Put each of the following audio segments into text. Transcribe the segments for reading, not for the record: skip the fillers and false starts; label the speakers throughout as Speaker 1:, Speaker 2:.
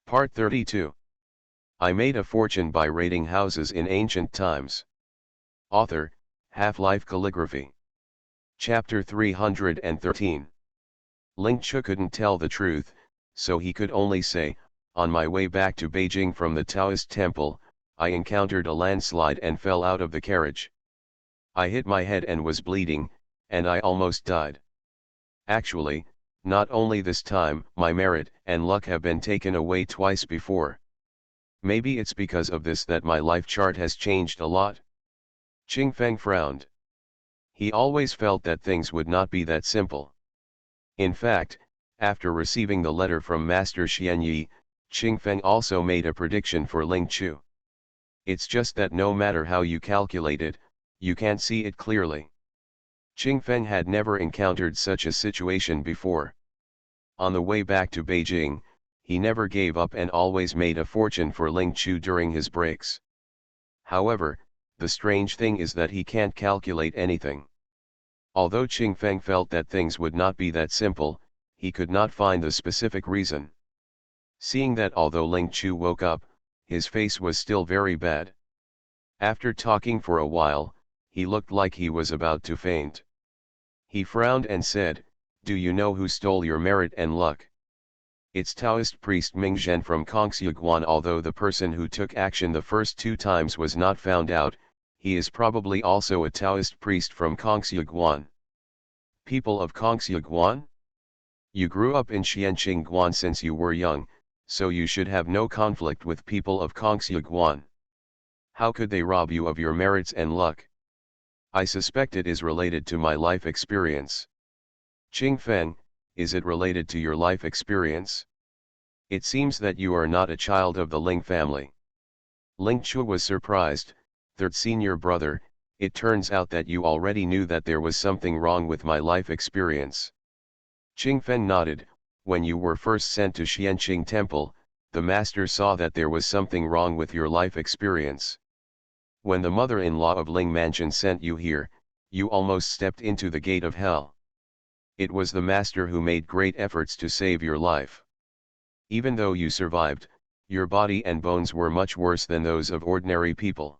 Speaker 1: Part 32. I made a fortune by raiding houses in ancient times. Author, Half-Life Calligraphy. Chapter 313. Ling Chu couldn't tell the truth, so he could only say, on my way back to Beijing from the Taoist temple, I encountered a landslide and fell out of the carriage. I hit my head and was bleeding, and I almost died. Actually, not only this time, my merit and luck have been taken away twice before. Maybe it's because of this that my life chart has changed a lot. Qing Feng frowned. He always felt that things would not be that simple. In fact, after receiving the letter from Master Xianyi, Qing Feng also made a prediction for Ling Chu. It's just that no matter how you calculate it, you can't see it clearly. Qing Feng had never encountered such a situation before. On the way back to Beijing, he never gave up and always made a fortune for Ling Chu during his breaks. However, the strange thing is that he can't calculate anything. Although Qing Feng felt that things would not be that simple, he could not find the specific reason. Seeing that although Ling Chu woke up, his face was still very bad. After talking for a while, he looked like he was about to faint. He frowned and said, "Do you know who stole your merit and luck?" "It's Taoist priest Ming Zhen from Kongxuguan. Although the person who took action the first 2 times was not found out, he is probably also a Taoist priest from Kongxuguan." "People of Kongxuguan? You grew up in Xianqingguan since you were young, so you should have no conflict with people of Kongxuguan. How could they rob you of your merits and luck?" "I suspect it is related to my life experience." "Qing Feng, is it related to your life experience? It seems that you are not a child of the Ling family." Ling Chu was surprised. "Third senior brother, it turns out that you already knew that there was something wrong with my life experience." Qing Feng nodded. "When you were first sent to Xianqing Temple, the master saw that there was something wrong with your life experience. When the mother-in-law of Ling Mansion sent you here, you almost stepped into the gate of hell. It was the master who made great efforts to save your life. Even though you survived, your body and bones were much worse than those of ordinary people.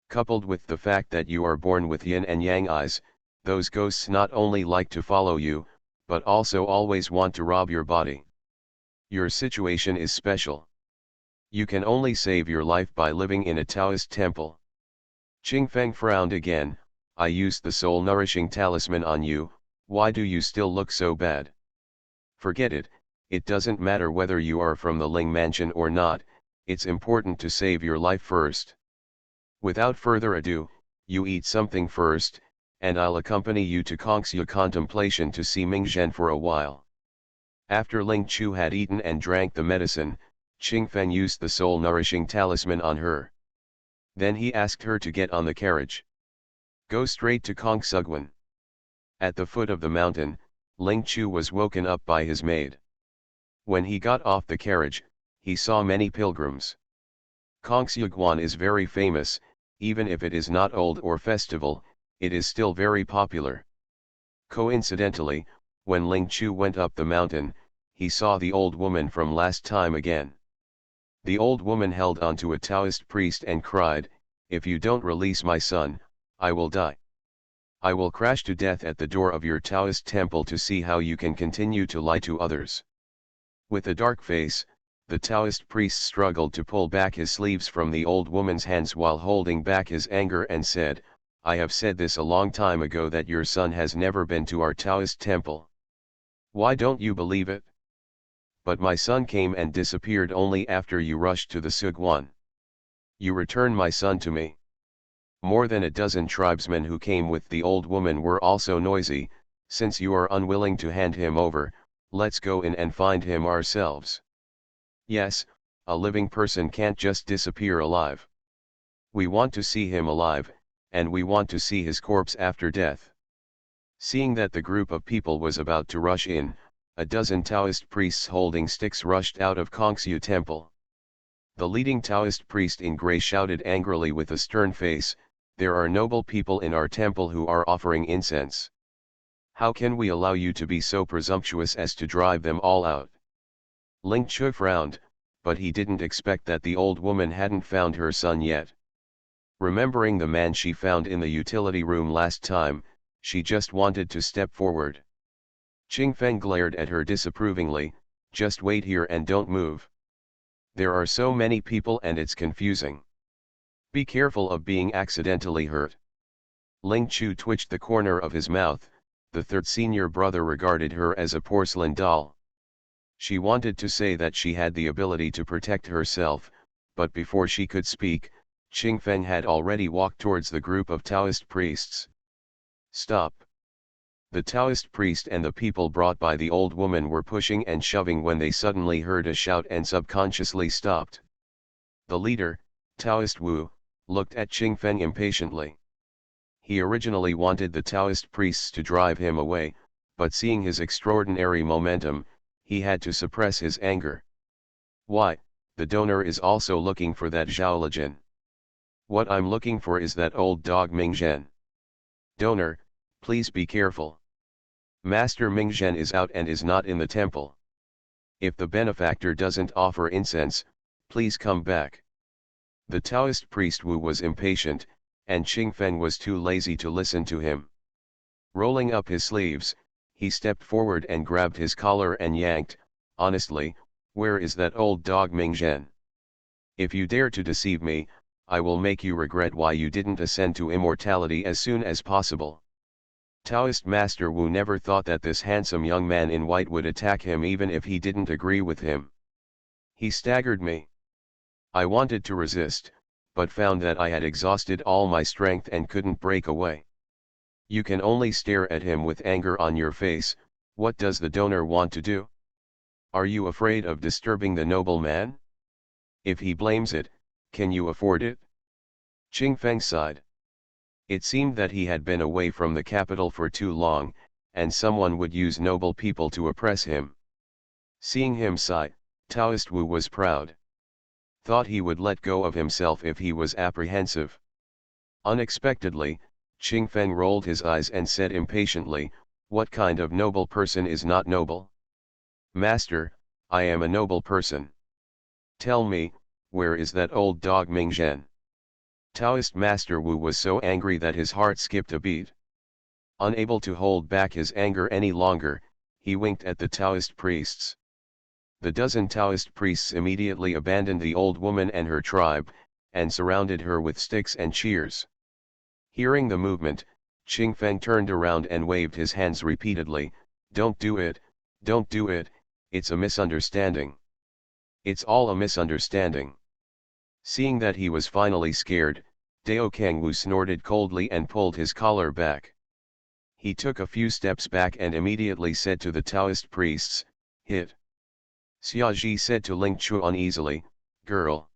Speaker 1: Coupled with the fact that you are born with yin and yang eyes, those ghosts not only like to follow you, but also always want to rob your body. Your situation is special. You can only save your life by living in a Taoist temple." Qing Feng frowned again. "I used the soul-nourishing talisman on you, why do you still look so bad?" "Forget it, it doesn't matter whether you are from the Ling Mansion or not, it's important to save your life first. Without further ado, you eat something first, and I'll accompany you to Kongxu Contemplation to see Ming Zhen for a while." After Ling Chu had eaten and drank the medicine, Qing Feng used the soul-nourishing talisman on her. Then he asked her to get on the carriage. "Go straight to Kongxuguan." At the foot of the mountain, Ling Chu was woken up by his maid. When he got off the carriage, he saw many pilgrims. Kongxuguan is very famous, even if it is not old or festival, it is still very popular. Coincidentally, when Ling Chu went up the mountain, he saw the old woman from last time again. The old woman held onto a Taoist priest and cried, "If you don't release my son, I will die. I will crash to death at the door of your Taoist temple to see how you can continue to lie to others." With a dark face, the Taoist priest struggled to pull back his sleeves from the old woman's hands while holding back his anger and said, "I have said this a long time ago that your son has never been to our Taoist temple. Why don't you believe it? But my son came and disappeared only after you rushed to the Suguan. You return my son to me." More than a dozen tribesmen who came with the old woman were also noisy. "Since you are unwilling to hand him over, let's go in and find him ourselves." "Yes, a living person can't just disappear alive. We want to see him alive, and we want to see his corpse after death." Seeing that the group of people was about to rush in, a dozen Taoist priests holding sticks rushed out of Kongxu Temple. The leading Taoist priest in gray shouted angrily with a stern face, "There are noble people in our temple who are offering incense. How can we allow you to be so presumptuous as to drive them all out?" Ling Chu frowned. but he didn't expect that the old woman hadn't found her son yet. Remembering the man she found in the utility room last time, she just wanted to step forward. Qing Feng glared at her disapprovingly, "Just wait here and don't move. There are so many people and it's confusing. Be careful of being accidentally hurt." Ling Chu twitched the corner of his mouth. The third senior brother regarded her as a porcelain doll. She wanted to say that she had the ability to protect herself, but before she could speak, Qing Feng had already walked towards the group of Taoist priests. "Stop!" The Taoist priest and the people brought by the old woman were pushing and shoving when they suddenly heard a shout and subconsciously stopped. The leader, Taoist Wu, looked at Qing Feng impatiently. He originally wanted the Taoist priests to drive him away, but seeing his extraordinary momentum, he had to suppress his anger. "Why, the donor is also looking for that Zhao Lejin. What I'm looking for is that old dog Ming Zhen. Donor, please be careful. Master Ming Zhen is out and is not in the temple. If the benefactor doesn't offer incense, please come back." The Taoist priest Wu was impatient, and Qing Feng was too lazy to listen to him. Rolling up his sleeves, he stepped forward and grabbed his collar and yanked, "Honestly, where is that old dog Ming Zhen? If you dare to deceive me, I will make you regret why you didn't ascend to immortality as soon as possible." Taoist Master Wu never thought that this handsome young man in white would attack him even if he didn't agree with him. "He staggered me. I wanted to resist, but found that I had exhausted all my strength and couldn't break away." You can only stare at him with anger on your face. What does the donor want to do? Are you afraid of disturbing the noble man? If he blames it, can you afford it? Qing Feng sighed. It seemed that he had been away from the capital for too long, and someone would use noble people to oppress him. Seeing him sigh, Taoist Wu was proud. Thought he would let go of himself if he was apprehensive. Unexpectedly, Qing Feng rolled his eyes and said impatiently, "What kind of noble person is not noble?" "Master, I am a noble person. Tell me, where is that old dog Ming Zhen?" Taoist Master Wu was so angry that his heart skipped a beat. Unable to hold back his anger any longer, he winked at the Taoist priests. The dozen Taoist priests immediately abandoned the old woman and her tribe, and surrounded her with sticks and cheers. Hearing the movement, Qing Feng turned around and waved his hands repeatedly, "Don't do it, don't do it, it's a misunderstanding. It's all a misunderstanding." Seeing that he was finally scared, Dao Kangwu snorted coldly and pulled his collar back. He took a few steps back and immediately said to the Taoist priests, "Hit." Xiaji said to Ling Chu uneasily, "Girl."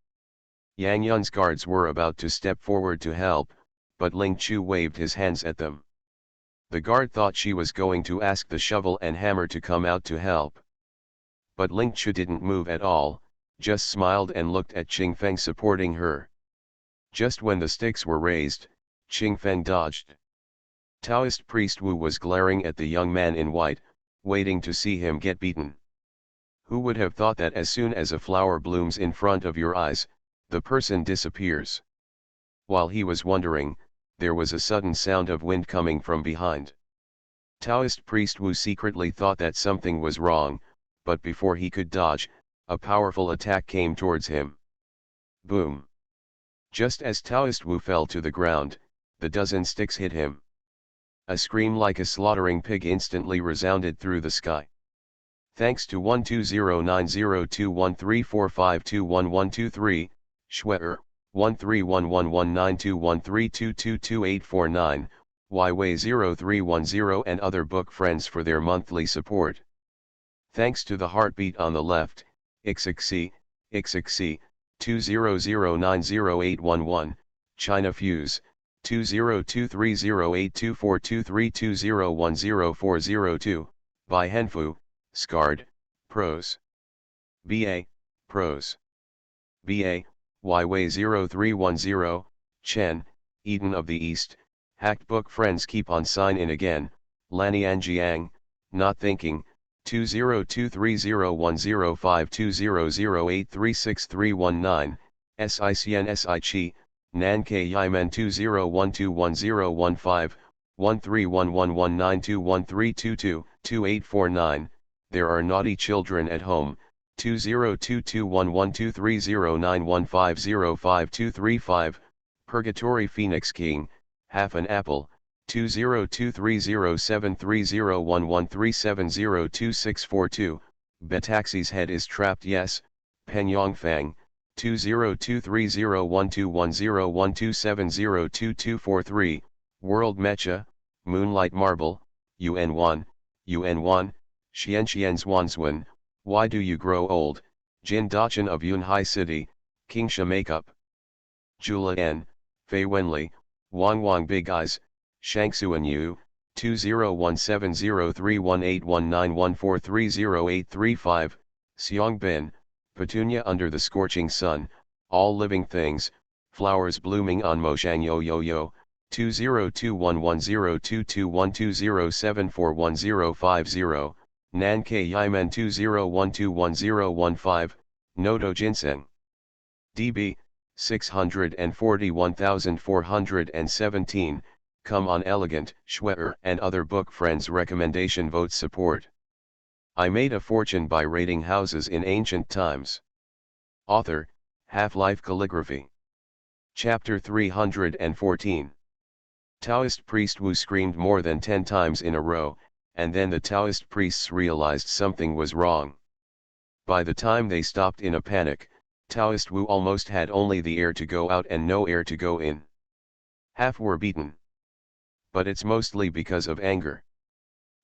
Speaker 1: Yang Yun's guards were about to step forward to help, but Ling Chu waved his hands at them. The guard thought she was going to ask the shovel and hammer to come out to help. But Ling Chu didn't move at all, just smiled and looked at Qing Feng supporting her. Just when the sticks were raised, Qing Feng dodged. Taoist priest Wu was glaring at the young man in white, waiting to see him get beaten. Who would have thought that as soon as a flower blooms in front of your eyes, the person disappears? While he was wondering, there was a sudden sound of wind coming from behind. Taoist priest Wu secretly thought that something was wrong, but before he could dodge, a powerful attack came towards him. Boom! Just as Taoist Wu fell to the ground, the dozen sticks hit him. A scream like a slaughtering pig instantly resounded through the sky. Thanks to 120902134521123, Schwerer, 13119213222849, Yway0310 and other book friends for their monthly support. Thanks to the heartbeat on the left, XXC, 200908811, China Fuse, 20230824232010402, by Henfu, Scard, Prose. BA, Prose. BA, Yway0310, Chen, Eden of the East, Hacked Book Friends keep on sign in again, Lanian Jiang, not thinking, 2023010520083631 SICN SI Nan K Yimen 20121015 1311192132 2849. There are naughty children at home. 2022112309150525. Purgatory Phoenix King, half an apple. 2023073011370262. Betaxi's head is trapped. Yes, Pen Yongfang. 202301210127022243. World Mecha, Moonlight Marble, UN1, UN1, Xian Zwanzwan. Why do you grow old? Jin Dachan of Yunhai City, Kingsha Makeup. Jula N, Fei Wenli, Wang Big Eyes, Shangsuan Yu, 201703181914300835, Xiong Bin, Petunia under the scorching sun, all living things, flowers blooming on Moshang Yo, 202102212207411050, Nan K Yimen 20121015, Noto Ginseng. dB, 641,417, come on Elegant, Schwerer and other book friends recommendation vote support. I made a fortune by raiding houses in ancient times. Author, Half-Life Calligraphy. Chapter 314. Taoist priest Wu screamed more than 10 times in a row, and then the Taoist priests realized something was wrong. By the time they stopped in a panic, Taoist Wu almost had only the air to go out and no air to go in. Half were beaten. But it's mostly because of anger.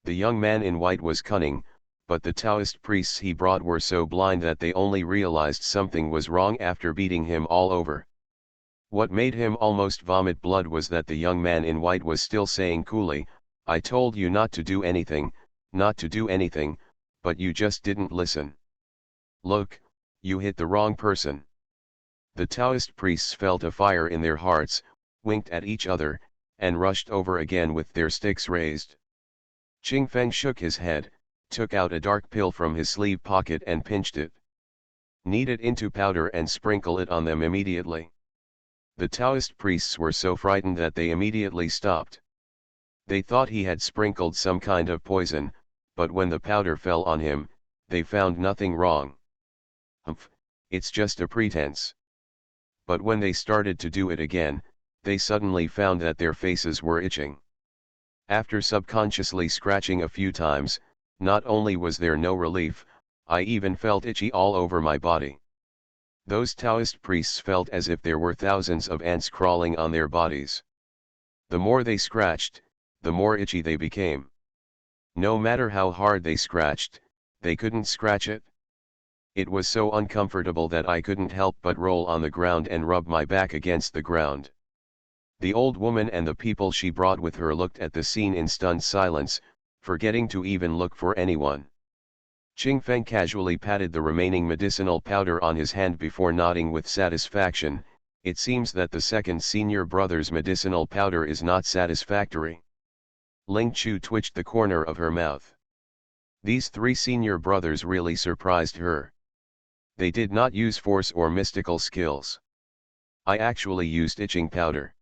Speaker 1: The young man in white was cunning, but the Taoist priests he brought were so blind that they only realized something was wrong after beating him all over. What made him almost vomit blood was that the young man in white was still saying coolly, I told you not to do anything, but you just didn't listen. Look, you hit the wrong person. The Taoist priests felt a fire in their hearts, winked at each other, and rushed over again with their sticks raised. Qing Feng shook his head, took out a dark pill from his sleeve pocket and pinched it. Knead it into powder and sprinkle it on them immediately. The Taoist priests were so frightened that they immediately stopped. They thought he had sprinkled some kind of poison, but when the powder fell on him, they found nothing wrong. Humph, it's just a pretense. But when they started to do it again, they suddenly found that their faces were itching. After subconsciously scratching a few times, not only was there no relief, I even felt itchy all over my body. Those Taoist priests felt as if there were thousands of ants crawling on their bodies. The more they scratched, the more itchy they became. No matter how hard they scratched, they couldn't scratch it. It was so uncomfortable that I couldn't help but roll on the ground and rub my back against the ground. The old woman and the people she brought with her looked at the scene in stunned silence, forgetting to even look for anyone. Qing Feng casually patted the remaining medicinal powder on his hand before nodding with satisfaction. It seems that the second senior brother's medicinal powder is not satisfactory. Ling Chu twitched the corner of her mouth. These three senior brothers really surprised her. They did not use force or mystical skills. I actually used itching powder.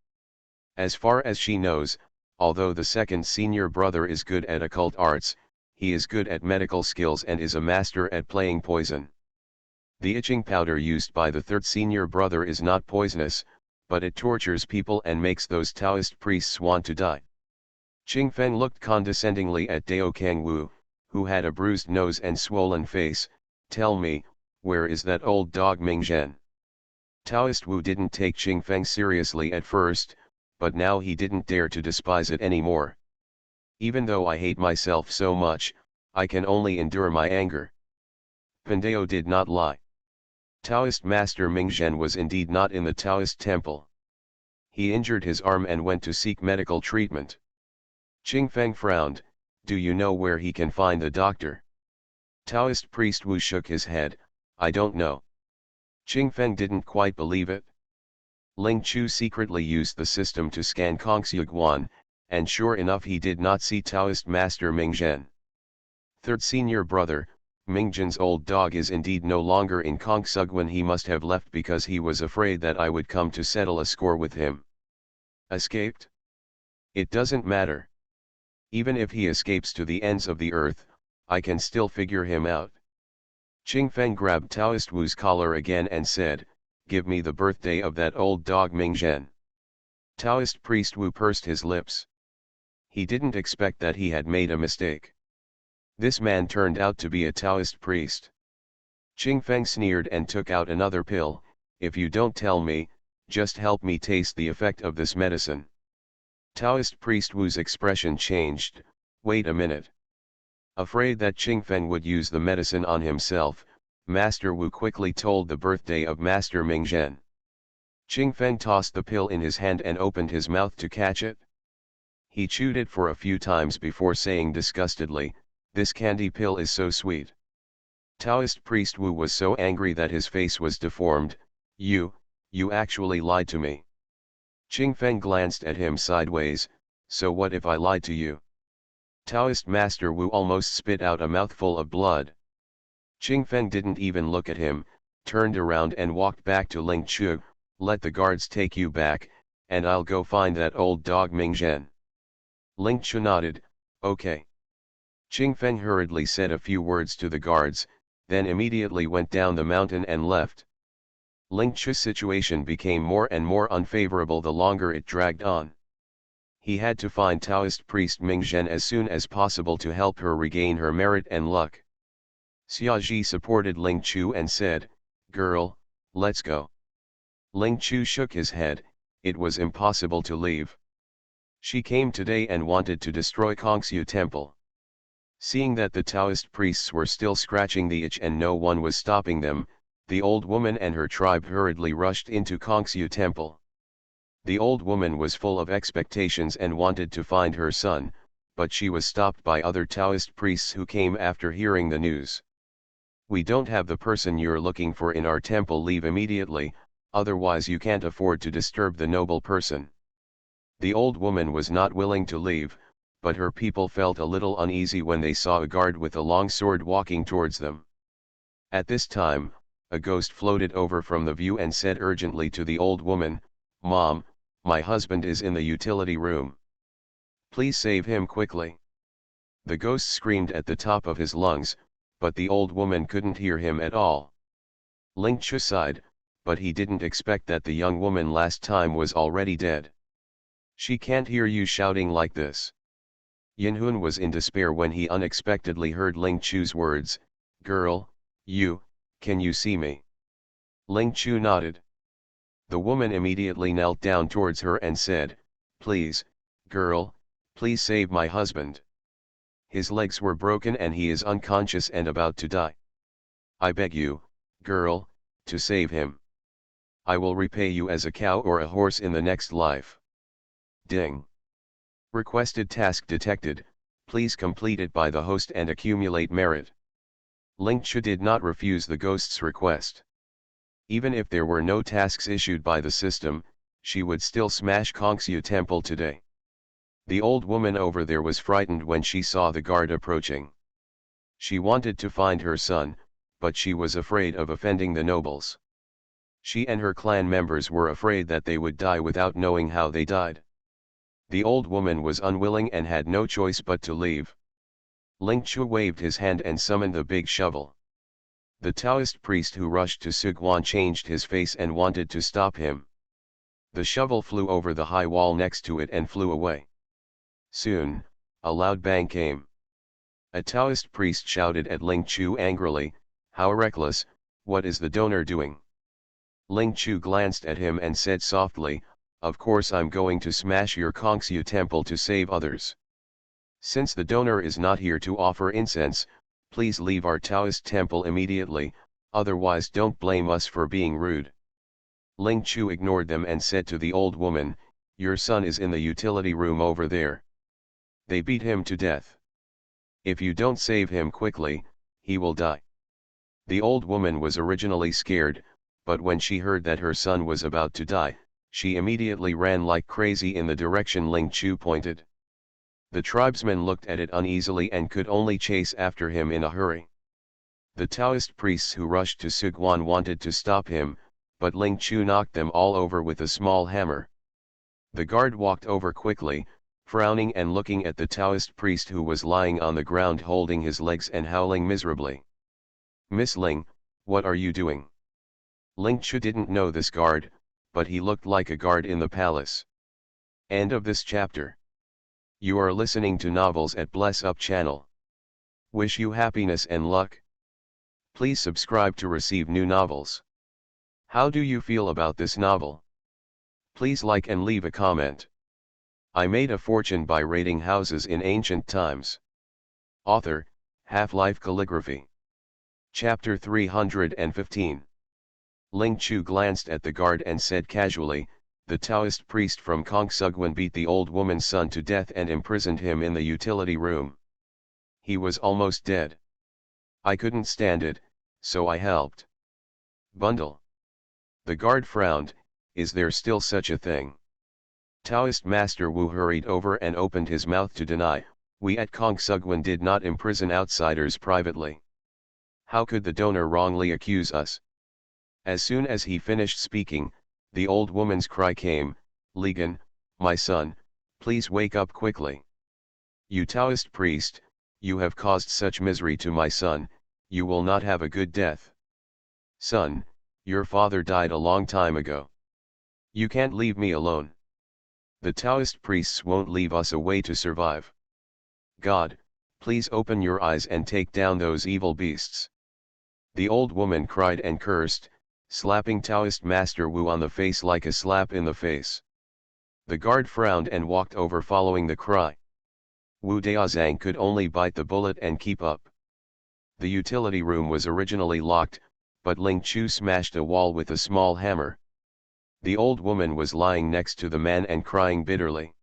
Speaker 1: As far as she knows, although the second senior brother is good at occult arts, he is good at medical skills and is a master at playing poison. The itching powder used by the third senior brother is not poisonous, but it tortures people and makes those Taoist priests want to die. Qing Feng looked condescendingly at Dao Kangwu, who had a bruised nose and swollen face. Tell me, where is that old dog Mingzhen? Taoist Wu didn't take Qing Feng seriously at first, but now he didn't dare to despise it anymore. Even though I hate myself so much, I can only endure my anger. Pandeo did not lie. Taoist Master Mingzhen was indeed not in the Taoist temple. He injured his arm and went to seek medical treatment. Qing Feng frowned. Do you know where he can find the doctor? Taoist priest Wu shook his head. I don't know. Qing Feng didn't quite believe it. Ling Chu secretly used the system to scan Kongxue Guan, and sure enough he did not see Taoist Master Mingzhen. Third senior brother, Mingjian's old dog is indeed no longer in Kongsugwen. He must have left because he was afraid that I would come to settle a score with him. Escaped? It doesn't matter. Even if he escapes to the ends of the earth, I can still figure him out. Qingfeng grabbed Taoist Wu's collar again and said, "Give me the birthday of that old dog Mingzhen." Taoist priest Wu pursed his lips. He didn't expect that he had made a mistake. This man turned out to be a Taoist priest. Qingfeng sneered and took out another pill. "If you don't tell me, just help me taste the effect of this medicine." Taoist priest Wu's expression changed. "Wait a minute." Afraid that Qingfeng would use the medicine on himself, Master Wu quickly told the birthday of Master Mingzhen. Qingfeng tossed the pill in his hand and opened his mouth to catch it. He chewed it for a few times before saying disgustedly, "This candy pill is so sweet." Taoist priest Wu was so angry that his face was deformed. You actually lied to me." Qingfeng glanced at him sideways. "So what if I lied to you?" Taoist Master Wu almost spit out a mouthful of blood. Qingfeng didn't even look at him, turned around and walked back to Ling Chu. "Let the guards take you back, and I'll go find that old dog Mingzhen." Ling Chu nodded, "Okay." Qingfeng hurriedly said a few words to the guards, then immediately went down the mountain and left. Ling Chu's situation became more and more unfavorable the longer it dragged on. He had to find Taoist priest Mingzhen as soon as possible to help her regain her merit and luck. Xiaoji supported Ling Chu and said, "Girl, let's go." Ling Chu shook his head. It was impossible to leave. She came today and wanted to destroy Kongsu Temple. Seeing that the Taoist priests were still scratching the itch and no one was stopping them, the old woman and her tribe hurriedly rushed into Kongsu Temple. The old woman was full of expectations and wanted to find her son, but she was stopped by other Taoist priests who came after hearing the news. "We don't have the person you're looking for in our temple. Leave immediately, otherwise you can't afford to disturb the noble person." The old woman was not willing to leave, but her people felt a little uneasy when they saw a guard with a long sword walking towards them. At this time, a ghost floated over from the view and said urgently to the old woman, "Mom, my husband is in the utility room. Please save him quickly." The ghost screamed at the top of his lungs, but the old woman couldn't hear him at all. Ling Chu sighed, but he didn't expect that the young woman last time was already dead. "She can't hear you shouting like this." Yinhun was in despair when he unexpectedly heard Ling Chu's words, "Girl, can you see me?" Ling Chu nodded. The woman immediately knelt down towards her and said, "Please, girl, please save my husband. His legs were broken and he is unconscious and about to die. I beg you, girl, to save him. I will repay you as a cow or a horse in the next life." Ding. Requested task detected. Please complete it by the host and accumulate merit. Ling Chu did not refuse the ghost's request. Even if there were no tasks issued by the system, she would still smash Kongsu Temple today. The old woman over there was frightened when she saw the guard approaching. She wanted to find her son, but she was afraid of offending the nobles. She and her clan members were afraid that they would die without knowing how they died. The old woman was unwilling and had no choice but to leave. Ling Chu waved his hand and summoned the big shovel. The Taoist priest who rushed to Suguan changed his face and wanted to stop him. The shovel flew over the high wall next to it and flew away. Soon, a loud bang came. A Taoist priest shouted at Ling Chu angrily, "How reckless, what is the donor doing?" Ling Chu glanced at him and said softly, "Of course I'm going to smash your Kongsu temple to save others. Since the donor is not here to offer incense, please leave our Taoist temple immediately, otherwise don't blame us for being rude." Ling Chu ignored them and said to the old woman, "Your son is in the utility room over there. They beat him to death. If you don't save him quickly, he will die." The old woman was originally scared, but when she heard that her son was about to die, she immediately ran like crazy in the direction Ling Chu pointed. The tribesmen looked at it uneasily and could only chase after him in a hurry. The Taoist priests who rushed to Suguan wanted to stop him, but Ling Chu knocked them all over with a small hammer. The guard walked over quickly, frowning and looking at the Taoist priest who was lying on the ground holding his legs and howling miserably. "Miss Ling, what are you doing?" Ling Chu didn't know this guard, but he looked like a guard in the palace. End of this chapter. You are listening to Novels at Bless Up channel. Wish you happiness and luck. Please subscribe to receive new novels. How do you feel about this novel? Please like and leave a comment. I made a fortune by raiding houses in ancient times. Author, Half-Life Calligraphy. Chapter 315. Ling Chu glanced at the guard and said casually, "The Taoist priest from Kongsugwan beat the old woman's son to death and imprisoned him in the utility room. He was almost dead. I couldn't stand it, so I helped." Bundle. The guard frowned. Is there still such a thing? Taoist Master Wu hurried over and opened his mouth to deny, "We at Kongsugwan did not imprison outsiders privately. How could the donor wrongly accuse us?" As soon as he finished speaking, the old woman's cry came, "Ligan, my son, please wake up quickly. You Taoist priest, you have caused such misery to my son, you will not have a good death. Son, your father died a long time ago. You can't leave me alone. The Taoist priests won't leave us a way to survive. God, please open your eyes and take down those evil beasts." The old woman cried and cursed, slapping Taoist Master Wu on the face like a slap in the face. The guard frowned and walked over following the cry. Wu Daozang could only bite the bullet and keep up. The utility room was originally locked, but Ling Chu smashed a wall with a small hammer. The old woman was lying next to the man and crying bitterly.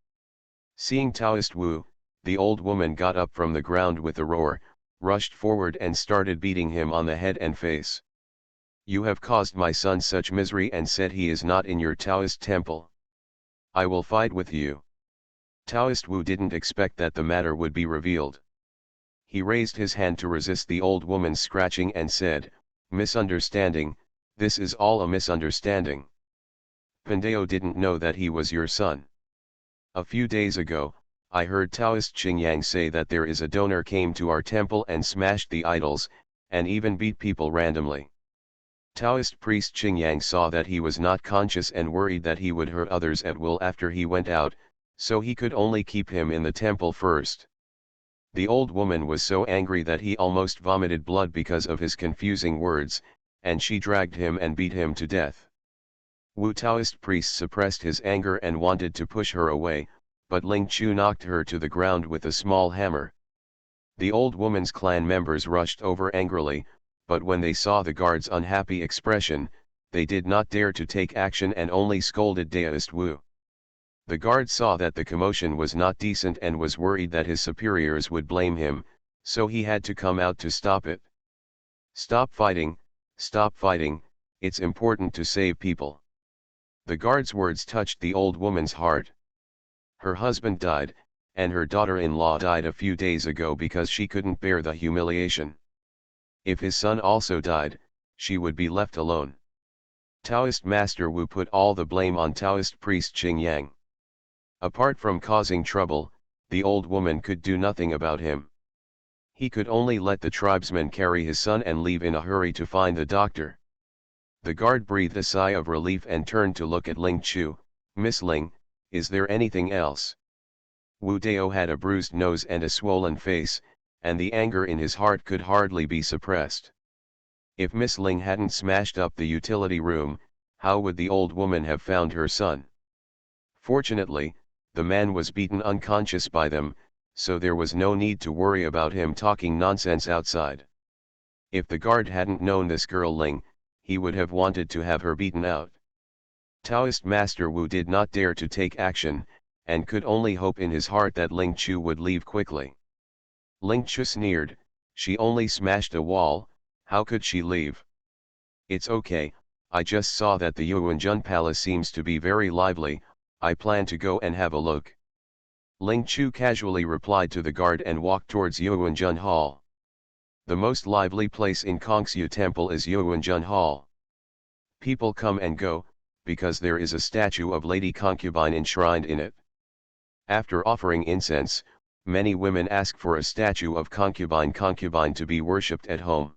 Speaker 1: Seeing Taoist Wu, the old woman got up from the ground with a roar, rushed forward and started beating him on the head and face. "You have caused my son such misery and said he is not in your Taoist temple. I will fight with you." Taoist Wu didn't expect that the matter would be revealed. He raised his hand to resist the old woman's scratching and said, "Misunderstanding, this is all a misunderstanding. Pandeo didn't know that he was your son. A few days ago, I heard Taoist Qingyang say that there is a donor came to our temple and smashed the idols, and even beat people randomly. Taoist priest Qingyang saw that he was not conscious and worried that he would hurt others at will after he went out, so he could only keep him in the temple first." The old woman was so angry that he almost vomited blood because of his confusing words, and she dragged him and beat him to death. Wu Taoist priest suppressed his anger and wanted to push her away, but Ling Chu knocked her to the ground with a small hammer. The old woman's clan members rushed over angrily, but when they saw the guard's unhappy expression, they did not dare to take action and only scolded Taoist Wu. The guard saw that the commotion was not decent and was worried that his superiors would blame him, so he had to come out to stop it. Stop fighting, it's important to save people." The guard's words touched the old woman's heart. Her husband died, and her daughter-in-law died a few days ago because she couldn't bear the humiliation. If his son also died, she would be left alone. Taoist Master Wu put all the blame on Taoist priest Qingyang. Apart from causing trouble, the old woman could do nothing about him. He could only let the tribesmen carry his son and leave in a hurry to find the doctor. The guard breathed a sigh of relief and turned to look at Ling Chu. "Miss Ling, is there anything else?" Wu Dao had a bruised nose and a swollen face, and the anger in his heart could hardly be suppressed. If Miss Ling hadn't smashed up the utility room, how would the old woman have found her son? Fortunately, the man was beaten unconscious by them, so there was no need to worry about him talking nonsense outside. If the guard hadn't known this girl Ling, he would have wanted to have her beaten out. Taoist Master Wu did not dare to take action, and could only hope in his heart that Ling Chu would leave quickly. Ling Chu sneered, "She only smashed a wall, how could she leave? It's okay, I just saw that the Yuanjun Palace seems to be very lively, I plan to go and have a look." Ling Chu casually replied to the guard and walked towards Yuanjun Hall. The most lively place in Kongsu Temple is Yuanjun Hall. People come and go, because there is a statue of Lady Concubine enshrined in it. After offering incense, many women ask for a statue of Concubine to be worshipped at home.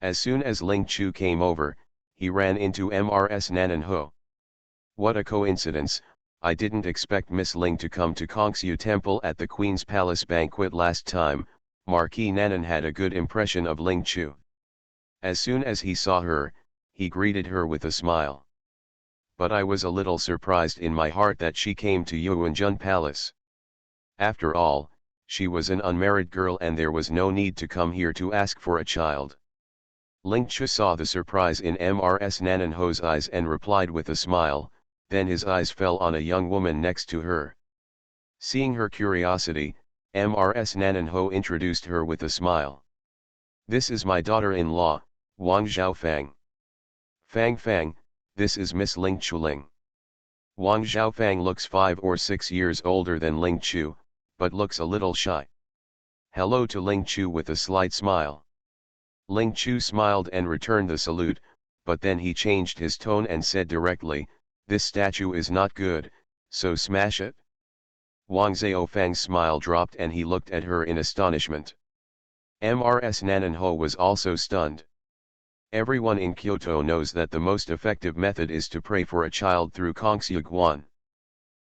Speaker 1: As soon as Ling Chu came over, he ran into Mrs. Nanan Ho. What a coincidence, I didn't expect Miss Ling to come to Kongsu Temple at the Queen's Palace banquet last time. Marquis Nanan had a good impression of Ling Chu. As soon as he saw her, he greeted her with a smile. But I was a little surprised in my heart that she came to Yuanjun Palace. After all, she was an unmarried girl and there was no need to come here to ask for a child. Ling Chu saw the surprise in Mrs. Nanan Ho's eyes and replied with a smile, then his eyes fell on a young woman next to her. Seeing her curiosity, Mrs. Nanan Ho introduced her with a smile. This is my daughter-in-law, Wang Xiaofang. Fang, this is Miss Ling Chuling. Wang Xiaofang looks 5 or 6 years older than Ling Chu, but looks a little shy. Hello to Ling Chu with a slight smile. Ling Chu smiled and returned the salute, but then he changed his tone and said directly, this statue is not good, so smash it. Wang Xiaofang's smile dropped and he looked at her in astonishment. Mrs. Nanan Ho was also stunned. Everyone in Kyoto knows that the most effective method is to pray for a child through Kongsu Guan.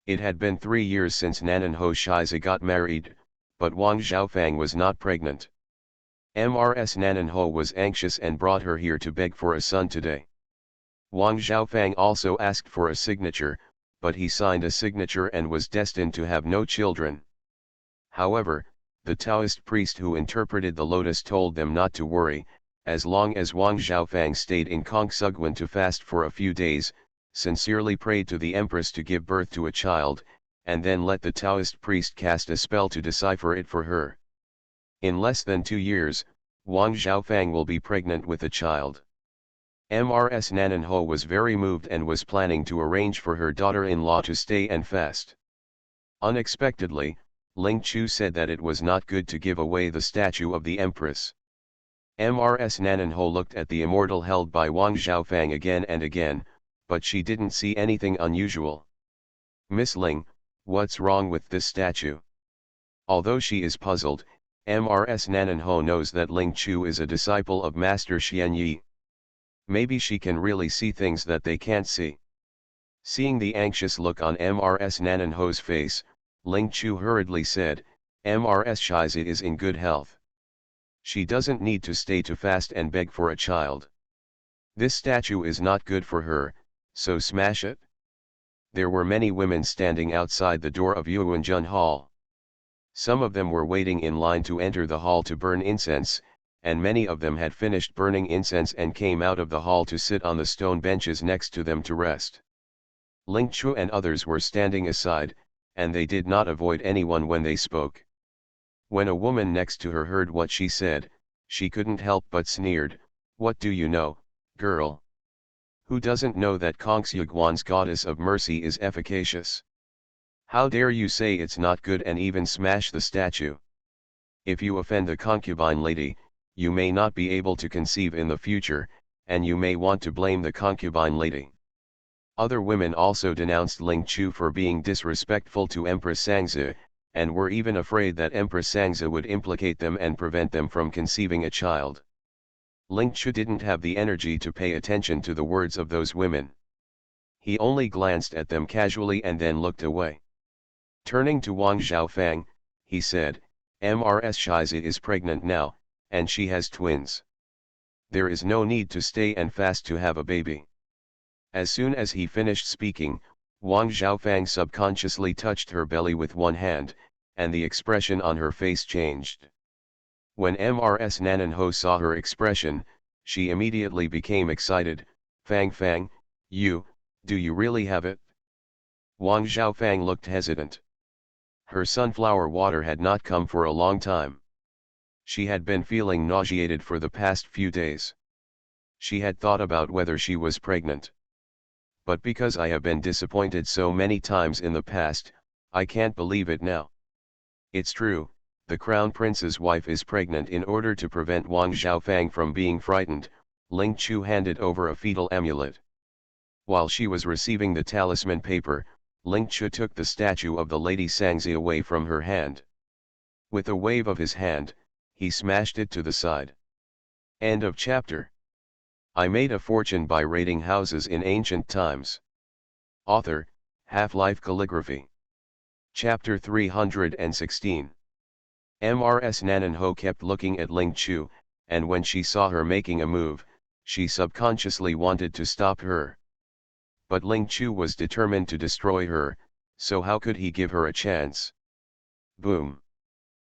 Speaker 1: It had been 3 years since Nanan Ho Shiza got married, but Wang Xiaofang was not pregnant. Mrs. Nanan Ho was anxious and brought her here to beg for a son today. Wang Xiaofang also asked for a signature, but he signed a signature and was destined to have no children. However, the Taoist priest who interpreted the lotus told them not to worry, as long as Wang Xiaofang stayed in Kongsugwan to fast for a few days, sincerely prayed to the empress to give birth to a child, and then let the Taoist priest cast a spell to decipher it for her. In less than 2 years, Wang Xiaofang will be pregnant with a child. Mrs. Nanan Ho was very moved and was planning to arrange for her daughter-in-law to stay and fast. Unexpectedly, Ling Chu said that it was not good to give away the statue of the empress. Mrs. Nanan Ho looked at the immortal held by Wang Xiaofang again and again, but she didn't see anything unusual. Miss Ling, what's wrong with this statue? Although she is puzzled, Mrs. Nanan Ho knows that Ling Chu is a disciple of Master Xian Yi. Maybe she can really see things that they can't see. Seeing the anxious look on Mrs. Nanan Ho's face, Ling Chu hurriedly said, Mrs. Shiza is in good health. She doesn't need to stay to fast and beg for a child. This statue is not good for her, so smash it. There were many women standing outside the door of Yuanjun Hall. Some of them were waiting in line to enter the hall to burn incense, and many of them had finished burning incense and came out of the hall to sit on the stone benches next to them to rest. Ling Chu and others were standing aside, and they did not avoid anyone when they spoke. When a woman next to her heard what she said, she couldn't help but sneered, what do you know, girl? Who doesn't know that Kongsu Guan's goddess of mercy is efficacious? How dare you say it's not good and even smash the statue? If you offend the concubine lady, you may not be able to conceive in the future, and you may want to blame the concubine lady. Other women also denounced Ling Chu for being disrespectful to Empress Sangzi, and were even afraid that Empress Sangzi would implicate them and prevent them from conceiving a child. Ling Chu didn't have the energy to pay attention to the words of those women. He only glanced at them casually and then looked away. Turning to Wang Xiaofang, he said, Mrs. Shiza is pregnant now, and she has twins. There is no need to stay and fast to have a baby. As soon as he finished speaking, Wang Xiaofang subconsciously touched her belly with one hand, and the expression on her face changed. When Mrs. Nanan Ho saw her expression, she immediately became excited. Fang, do you really have it? Wang Xiaofang looked hesitant. Her sunflower water had not come for a long time. She had been feeling nauseated for the past few days. She had thought about whether she was pregnant. But because I have been disappointed so many times in the past, I can't believe it now. It's true, the crown prince's wife is pregnant. In order to prevent Wang Xiaofang from being frightened, Ling Chu handed over a fetal amulet. While she was receiving the talisman paper, Ling Chu took the statue of the Lady Sangzi away from her hand. With a wave of his hand, he smashed it to the side. End of chapter. I made a fortune by raiding houses in ancient times. Author, Half-Life Calligraphy. Chapter 316. Mrs. Nananho kept looking at Ling Chu, and when she saw her making a move, she subconsciously wanted to stop her. But Ling Chu was determined to destroy her, so how could he give her a chance? Boom!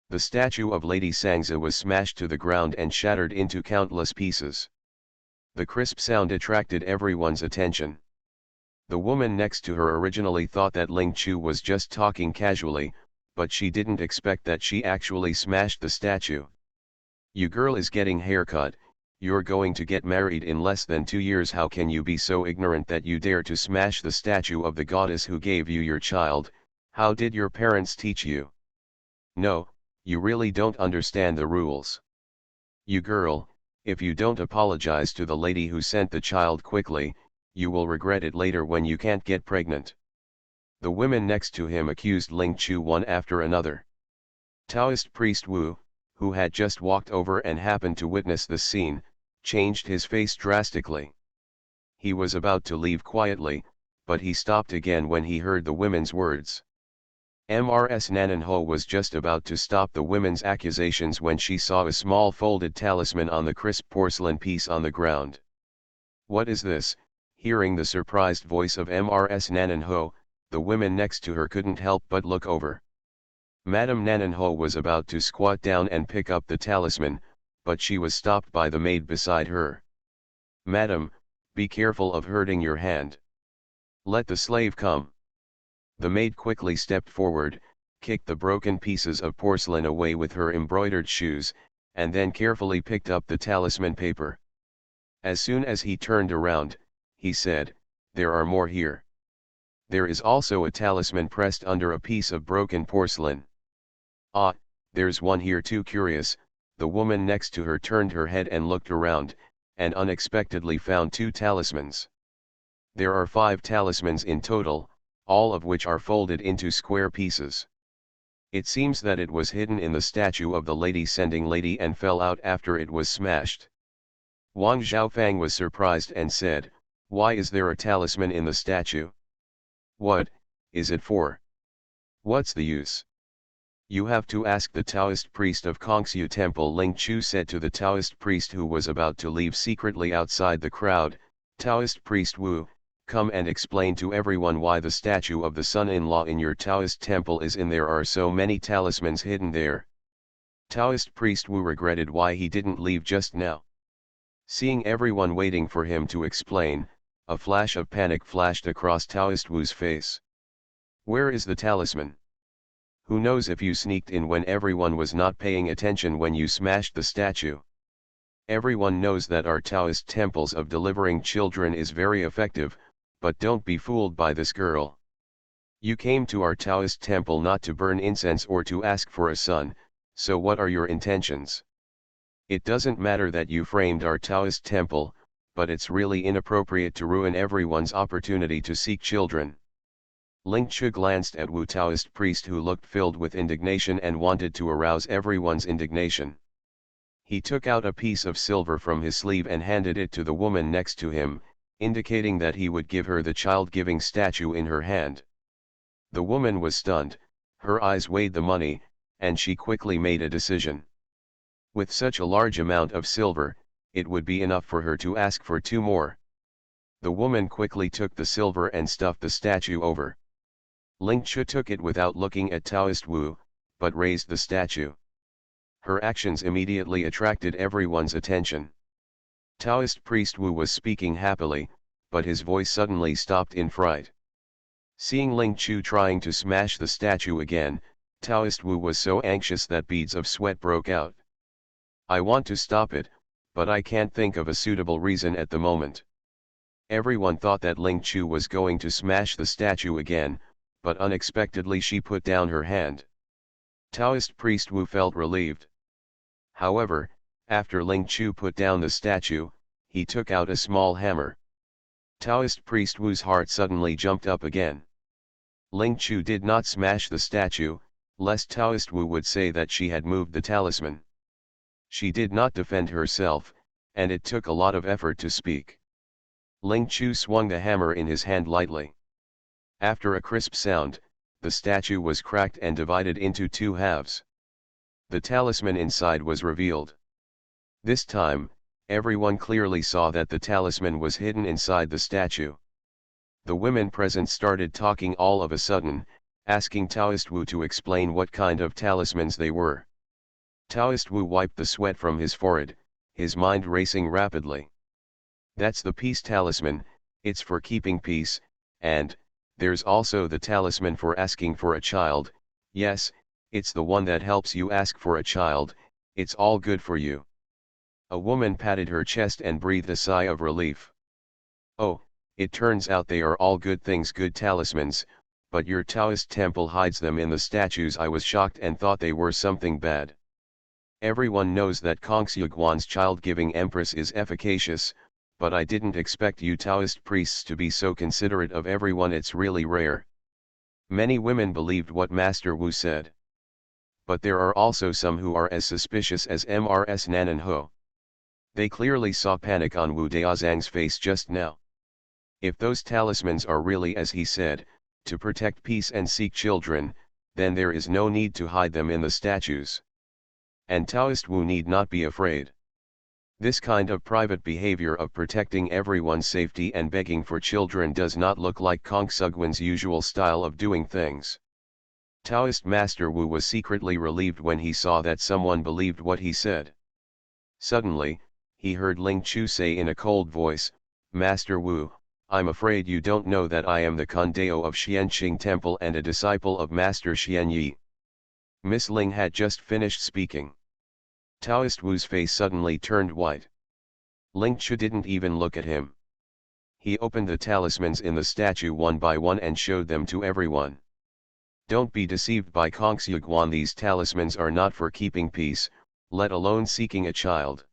Speaker 1: The statue of Lady Sangzi was smashed to the ground and shattered into countless pieces. The crisp sound attracted everyone's attention. The woman next to her originally thought that Ling Chu was just talking casually, but she didn't expect that she actually smashed the statue. "You girl is getting haircut, you're going to get married in less than 2 years. How can you be so ignorant that you dare to smash the statue of the goddess who gave you your child? How did your parents teach you? No, you really don't understand the rules. You girl, if you don't apologize to the lady who sent the child quickly, you will regret it later when you can't get pregnant." The women next to him accused Ling Chu one after another. Taoist priest Wu, who had just walked over and happened to witness the scene, changed his face drastically. He was about to leave quietly, but he stopped again when he heard the women's words. Mrs. Nananho was just about to stop the women's accusations when she saw a small folded talisman on the crisp porcelain piece on the ground. "What is this?" Hearing the surprised voice of Mrs. Nananho, the women next to her couldn't help but look over. Madame Nananho was about to squat down and pick up the talisman, but she was stopped by the maid beside her. "Madam, be careful of hurting your hand. Let the slave come." The maid quickly stepped forward, kicked the broken pieces of porcelain away with her embroidered shoes, and then carefully picked up the talisman paper. As soon as he turned around, he said, "There are more here. There is also a talisman pressed under a piece of broken porcelain." "Ah, there's one here too." Curious, the woman next to her turned her head and looked around, and unexpectedly found 2 talismans. There are 5 talismans in total, all of which are folded into square pieces. It seems that it was hidden in the statue of the lady sending lady and fell out after it was smashed. Wang Xiaofang was surprised and said, "Why is there a talisman in the statue? What is it for? What's the use?" "You have to ask the Taoist priest of Kongxiu Temple," Ling Chu said to the Taoist priest who was about to leave secretly outside the crowd. "Taoist priest Wu, come and explain to everyone why the statue of the son-in-law in your Taoist temple is in there. Are so many talismans hidden there?" Taoist priest Wu regretted why he didn't leave just now. Seeing everyone waiting for him to explain, a flash of panic flashed across Taoist Wu's face. "Where is the talisman? Who knows if you sneaked in when everyone was not paying attention when you smashed the statue? Everyone knows that our Taoist temples of delivering children is very effective, but don't be fooled by this girl. You came to our Taoist temple not to burn incense or to ask for a son, so what are your intentions? It doesn't matter that you framed our Taoist temple, but it's really inappropriate to ruin everyone's opportunity to seek children." Ling Chu glanced at Wu Taoist priest who looked filled with indignation and wanted to arouse everyone's indignation. He took out a piece of silver from his sleeve and handed it to the woman next to him, indicating that he would give her the child-giving statue in her hand. The woman was stunned, her eyes weighed the money, and she quickly made a decision. With such a large amount of silver, it would be enough for her to ask for 2 more. The woman quickly took the silver and stuffed the statue over. Ling Chu took it without looking at Taoist Wu, but raised the statue. Her actions immediately attracted everyone's attention. Taoist priest Wu was speaking happily, but his voice suddenly stopped in fright. Seeing Ling Chu trying to smash the statue again, Taoist Wu was so anxious that beads of sweat broke out. "I want to stop it, but I can't think of a suitable reason at the moment." Everyone thought that Ling Chu was going to smash the statue again, but unexpectedly she put down her hand. Taoist priest Wu felt relieved. However, after Ling Chu put down the statue, he took out a small hammer. Taoist priest Wu's heart suddenly jumped up again. Ling Chu did not smash the statue, lest Taoist Wu would say that she had moved the talisman. She did not defend herself, and it took a lot of effort to speak. Ling Chu swung the hammer in his hand lightly. After a crisp sound, the statue was cracked and divided into two halves. The talisman inside was revealed. This time, everyone clearly saw that the talisman was hidden inside the statue. The women present started talking all of a sudden, asking Taoist Wu to explain what kind of talismans they were. Taoist Wu wiped the sweat from his forehead, his mind racing rapidly. That's the peace talisman, it's for keeping peace, and there's also the talisman for asking for a child. Yes, it's the one that helps you ask for a child, it's all good for you. A woman patted her chest and breathed a sigh of relief. Oh, it turns out they are all good things, good talismans, but your Taoist temple hides them in the statues. I was shocked and thought they were something bad. Everyone knows that Kongxuguan's child-giving empress is efficacious, but I didn't expect you Taoist priests to be so considerate of everyone. It's really rare. Many women believed what Master Wu said. But there are also some who are as suspicious as Mrs. Nan and Ho. They clearly saw panic on Wu Daozang's face just now. If those talismans are really as he said, to protect peace and seek children, then there is no need to hide them in the statues. And Taoist Wu need not be afraid. This kind of private behavior of protecting everyone's safety and begging for children does not look like Kongxuguan's usual style of doing things. Taoist Master Wu was secretly relieved when he saw that someone believed what he said. Suddenly, he heard Ling Chu say in a cold voice, "Master Wu, I'm afraid you don't know that I am the Kondao of Xianqing Temple and a disciple of Master Xian Yi." Miss Ling had just finished speaking. Taoist Wu's face suddenly turned white. Ling Chu didn't even look at him. He opened the talismans in the statue one by one and showed them to everyone. Don't be deceived by Kongxuguan, these talismans are not for keeping peace, let alone seeking a child.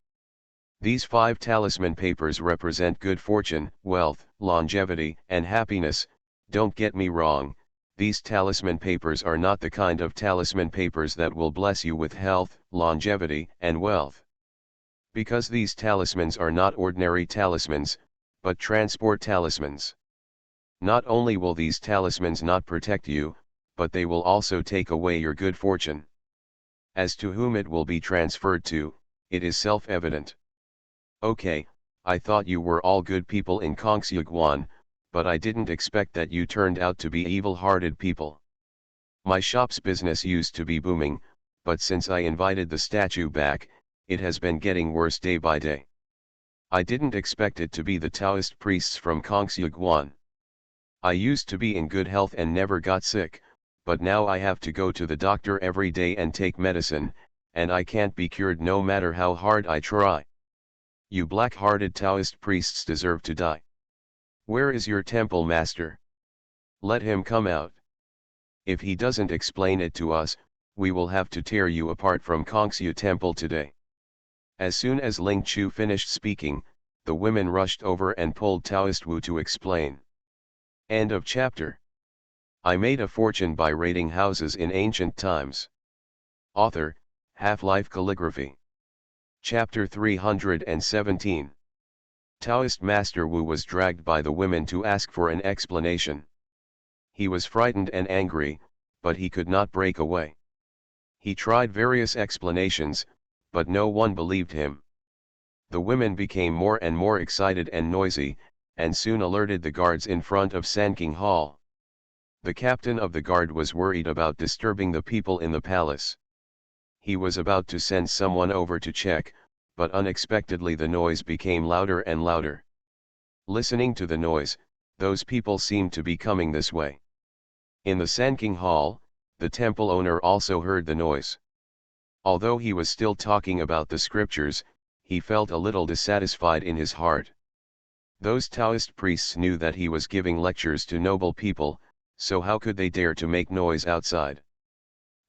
Speaker 1: These 5 talisman papers represent good fortune, wealth, longevity, and happiness. Don't get me wrong, these talisman papers are not the kind of talisman papers that will bless you with health, longevity, and wealth. Because these talismans are not ordinary talismans, but transport talismans. Not only will these talismans not protect you, but they will also take away your good fortune. As to whom it will be transferred to, it is self-evident. Okay, I thought you were all good people in Kongxuguan, but I didn't expect that you turned out to be evil-hearted people. My shop's business used to be booming, but since I invited the statue back, it has been getting worse day by day. I didn't expect it to be the Taoist priests from Kongxuguan. I used to be in good health and never got sick, but now I have to go to the doctor every day and take medicine, and I can't be cured no matter how hard I try. You black-hearted Taoist priests deserve to die. Where is your temple master? Let him come out. If he doesn't explain it to us, we will have to tear you apart from Kongxu Temple today. As soon as Ling Chu finished speaking, the women rushed over and pulled Taoist Wu to explain. End of chapter. I made a fortune by raiding houses in ancient times. Author, Half-Life Calligraphy. Chapter 317. Taoist Master Wu was dragged by the women to ask for an explanation. He was frightened and angry, but he could not break away. He tried various explanations, but no one believed him. The women became more and more excited and noisy, and soon alerted the guards in front of Sanking Hall. The captain of the guard was worried about disturbing the people in the palace. He was about to send someone over to check, but unexpectedly the noise became louder and louder. Listening to the noise, those people seemed to be coming this way. In the Sanking Hall, the temple owner also heard the noise. Although he was still talking about the scriptures, he felt a little dissatisfied in his heart. Those Taoist priests knew that he was giving lectures to noble people, so how could they dare to make noise outside?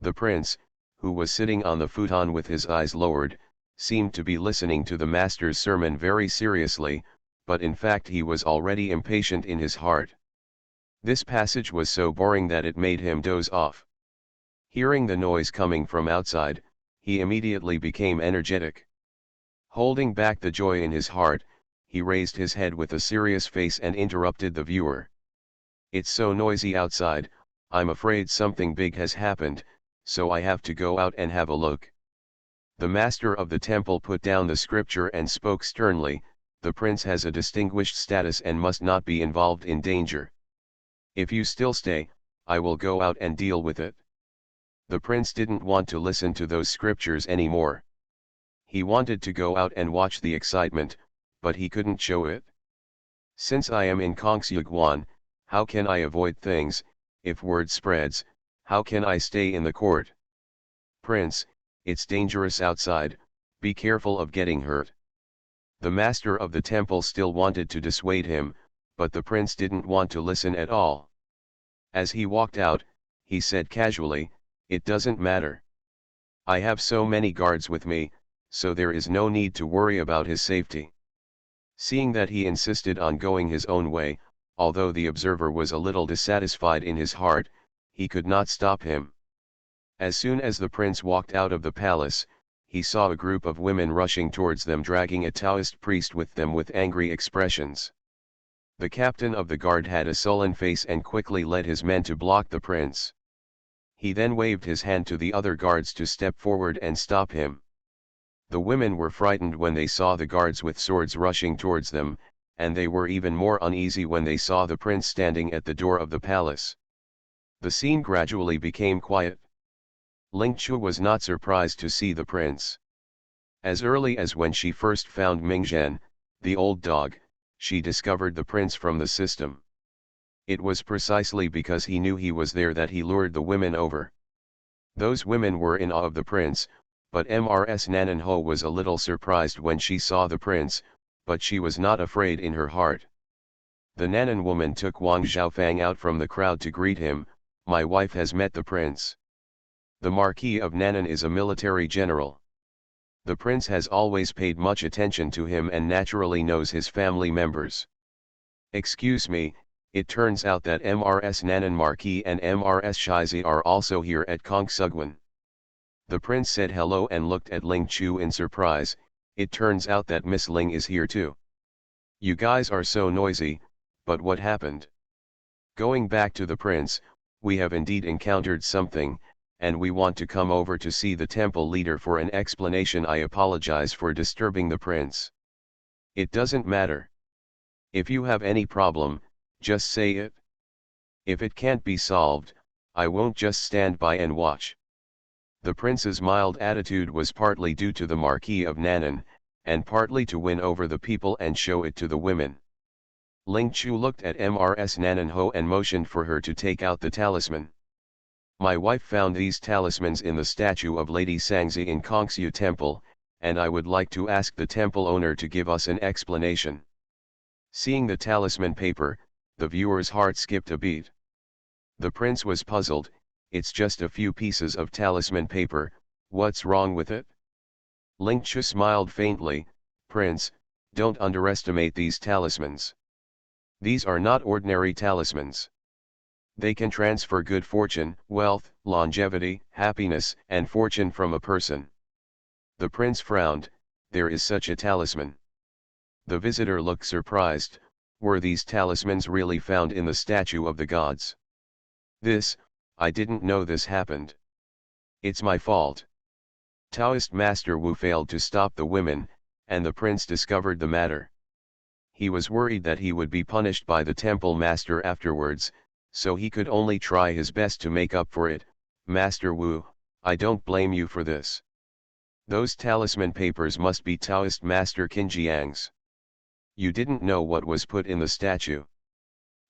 Speaker 1: The prince, who was sitting on the futon with his eyes lowered, seemed to be listening to the master's sermon very seriously, but in fact he was already impatient in his heart. This passage was so boring that it made him doze off. Hearing the noise coming from outside, he immediately became energetic. Holding back the joy in his heart, he raised his head with a serious face and interrupted the viewer. "It's so noisy outside, I'm afraid something big has happened, so I have to go out and have a look." The master of the temple put down the scripture and spoke sternly, "The prince has a distinguished status and must not be involved in danger. If you still stay, I will go out and deal with it." The prince didn't want to listen to those scriptures anymore. He wanted to go out and watch the excitement, but he couldn't show it. "Since I am in Kongsyugwan, how can I avoid things? If word spreads, how can I stay in the court? Prince, it's dangerous outside, be careful of getting hurt." The master of the temple still wanted to dissuade him, but the prince didn't want to listen at all. As he walked out, he said casually, "It doesn't matter. I have so many guards with me, so there is no need to worry about his safety." Seeing that he insisted on going his own way, although the observer was a little dissatisfied in his heart, he could not stop him. As soon as the prince walked out of the palace, he saw a group of women rushing towards them dragging a Taoist priest with them with angry expressions. The captain of the guard had a sullen face and quickly led his men to block the prince. He then waved his hand to the other guards to step forward and stop him. The women were frightened when they saw the guards with swords rushing towards them, and they were even more uneasy when they saw the prince standing at the door of the palace. The scene gradually became quiet. Ling Chu was not surprised to see the prince. As early as when she first found Mingzhen, the old dog, she discovered the prince from the system. It was precisely because he knew he was there that he lured the women over. Those women were in awe of the prince, but Mrs. Nanan Ho was a little surprised when she saw the prince, but she was not afraid in her heart. The Nanan woman took Wang Xiaofang out from the crowd to greet him. "My wife has met the prince. The Marquis of Nanan is a military general. The prince has always paid much attention to him and naturally knows his family members. Excuse me, it turns out that Mrs. Nanan Marquis and Mrs. Shizi are also here at Kongsugwan." The prince said hello and looked at Ling Chu in surprise. "It turns out that Miss Ling is here too. You guys are so noisy, but what happened?" "Going back to the prince, we have indeed encountered something, and we want to come over to see the temple leader for an explanation. I apologize for disturbing the prince." "It doesn't matter. If you have any problem, just say it. If it can't be solved, I won't just stand by and watch." The prince's mild attitude was partly due to the Marquis of Nanan, and partly to win over the people and show it to the women. Ling Chu looked at Mrs. Nanan Ho and motioned for her to take out the talisman. "My wife found these talismans in the statue of Lady Sangzi in Kongsyu Temple, and I would like to ask the temple owner to give us an explanation." Seeing the talisman paper, the viewer's heart skipped a beat. The prince was puzzled. "It's just a few pieces of talisman paper, what's wrong with it?" Ling Chu smiled faintly. "Prince, don't underestimate these talismans. These are not ordinary talismans. They can transfer good fortune, wealth, longevity, happiness, and fortune from a person." The prince frowned. "There is such a talisman?" The visitor looked surprised. Were these talismans really found in the statue of the gods? I didn't know this happened. It's my fault." Taoist Master Wu failed to stop the women, and the prince discovered the matter. He was worried that he would be punished by the temple master afterwards, so he could only try his best to make up for it. "Master Wu, I don't blame you for this. Those talisman papers must be Taoist Master Qinjiang's. You didn't know what was put in the statue."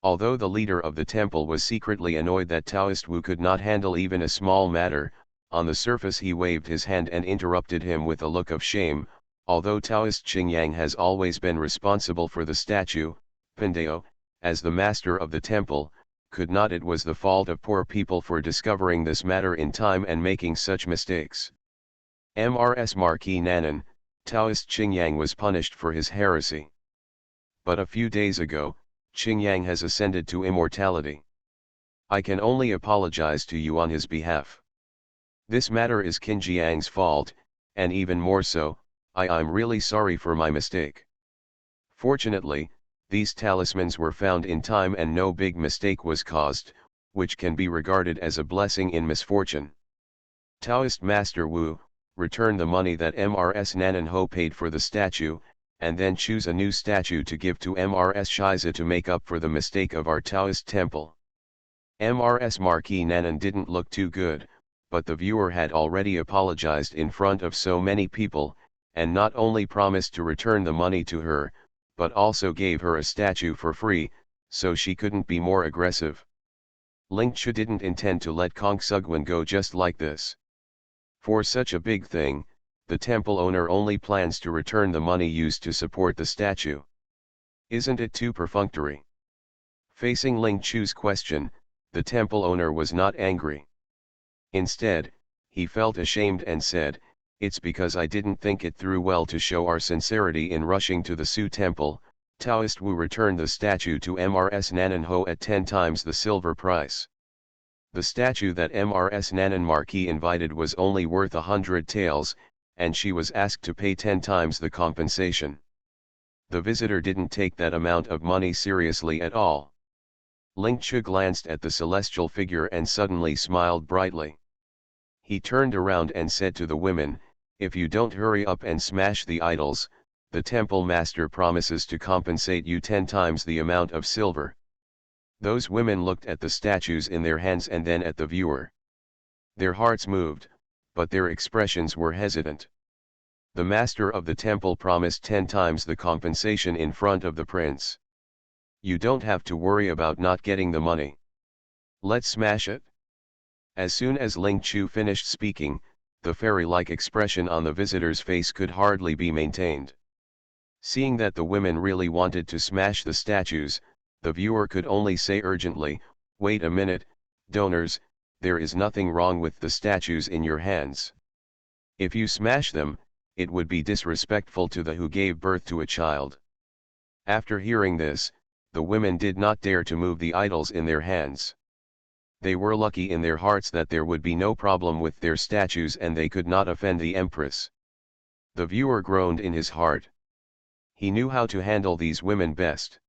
Speaker 1: Although the leader of the temple was secretly annoyed that Taoist Wu could not handle even a small matter, on the surface he waved his hand and interrupted him with a look of shame. "Although Taoist Qingyang has always been responsible for the statue, Pandao, as the master of the temple, could not it was the fault of poor people for discovering this matter in time and making such mistakes. Mrs. Marquis Nanan, Taoist Qingyang was punished for his heresy. But a few days ago, Qingyang has ascended to immortality. I can only apologize to you on his behalf. This matter is Qingyang's fault, and even more so, I'm really sorry for my mistake. Fortunately, these talismans were found in time and no big mistake was caused, which can be regarded as a blessing in misfortune. Taoist Master Wu, return the money that Mrs. Nanan Ho paid for the statue, and then choose a new statue to give to Mrs. Shiza to make up for the mistake of our Taoist temple. Mrs. Marquis Nanan didn't look too good, but the viewer had already apologized in front of so many people, and not only promised to return the money to her, but also gave her a statue for free, so she couldn't be more aggressive. Ling Chu didn't intend to let Kong Sugwan go just like this. For such a big thing, the temple owner only plans to return the money used to support the statue. Isn't it too perfunctory? Facing Ling Chu's question, the temple owner was not angry. Instead, he felt ashamed and said, "It's because I didn't think it through well to show our sincerity in rushing to the Su temple." Taoist Wu returned the statue to Mrs. Nanan Ho at 10 times the silver price. The statue that Mrs. Nanan Marquis invited was only worth 100 taels, and she was asked to pay 10 times the compensation. The visitor didn't take that amount of money seriously at all. Ling Chu glanced at the celestial figure and suddenly smiled brightly. He turned around and said to the women, "If you don't hurry up and smash the idols, the temple master promises to compensate you 10 times the amount of silver." Those women looked at the statues in their hands and then at the viewer. Their hearts moved, but their expressions were hesitant. The master of the temple promised 10 times the compensation in front of the prince. You don't have to worry about not getting the money. Let's smash it. As soon as Ling Chu finished speaking, the fairy-like expression on the visitor's face could hardly be maintained. Seeing that the women really wanted to smash the statues, the viewer could only say urgently, "Wait a minute, donors, there is nothing wrong with the statues in your hands. If you smash them, it would be disrespectful to the who gave birth to a child." After hearing this, the women did not dare to move the idols in their hands. They were lucky in their hearts that there would be no problem with their statues and they could not offend the empress. The viewer groaned in his heart. He knew how to handle these women best.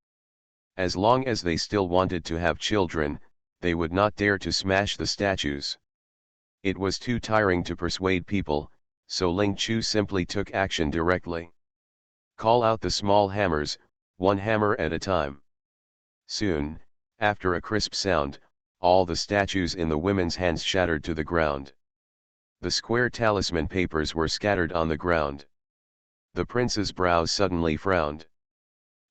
Speaker 1: As long as they still wanted to have children, they would not dare to smash the statues. It was too tiring to persuade people, so Ling Chu simply took action directly. "Call out the small hammers, one hammer at a time." Soon, after a crisp sound, all the statues in the women's hands shattered to the ground. The square talisman papers were scattered on the ground. The prince's brows suddenly frowned.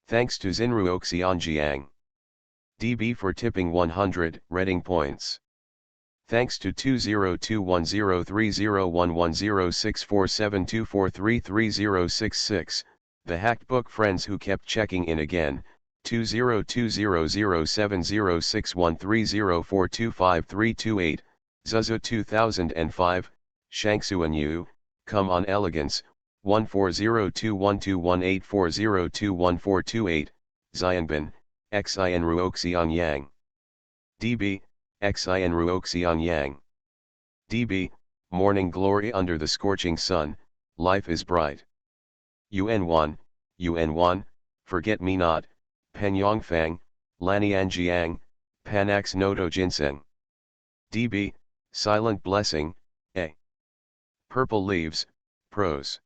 Speaker 1: Thanks to Xinruo Xianjiang. DB for tipping 100 rating points. Thanks to 202103011064724333066, the hacked book friends who kept checking in again, 20200706130425328, Zuzu 2005, Shangsuan Yu, Come On Elegance, 140212184021428, Xianbin, Xin Ruoxiang Yang. DB, Xin Ruoxiang Yang. DB, Morning Glory Under the Scorching Sun, Life is Bright. UN1, UN1, Forget Me Not, Penyongfang, Lanianjiang, Panax Noto Ginseng. DB, Silent Blessing, A. Purple Leaves, Prose.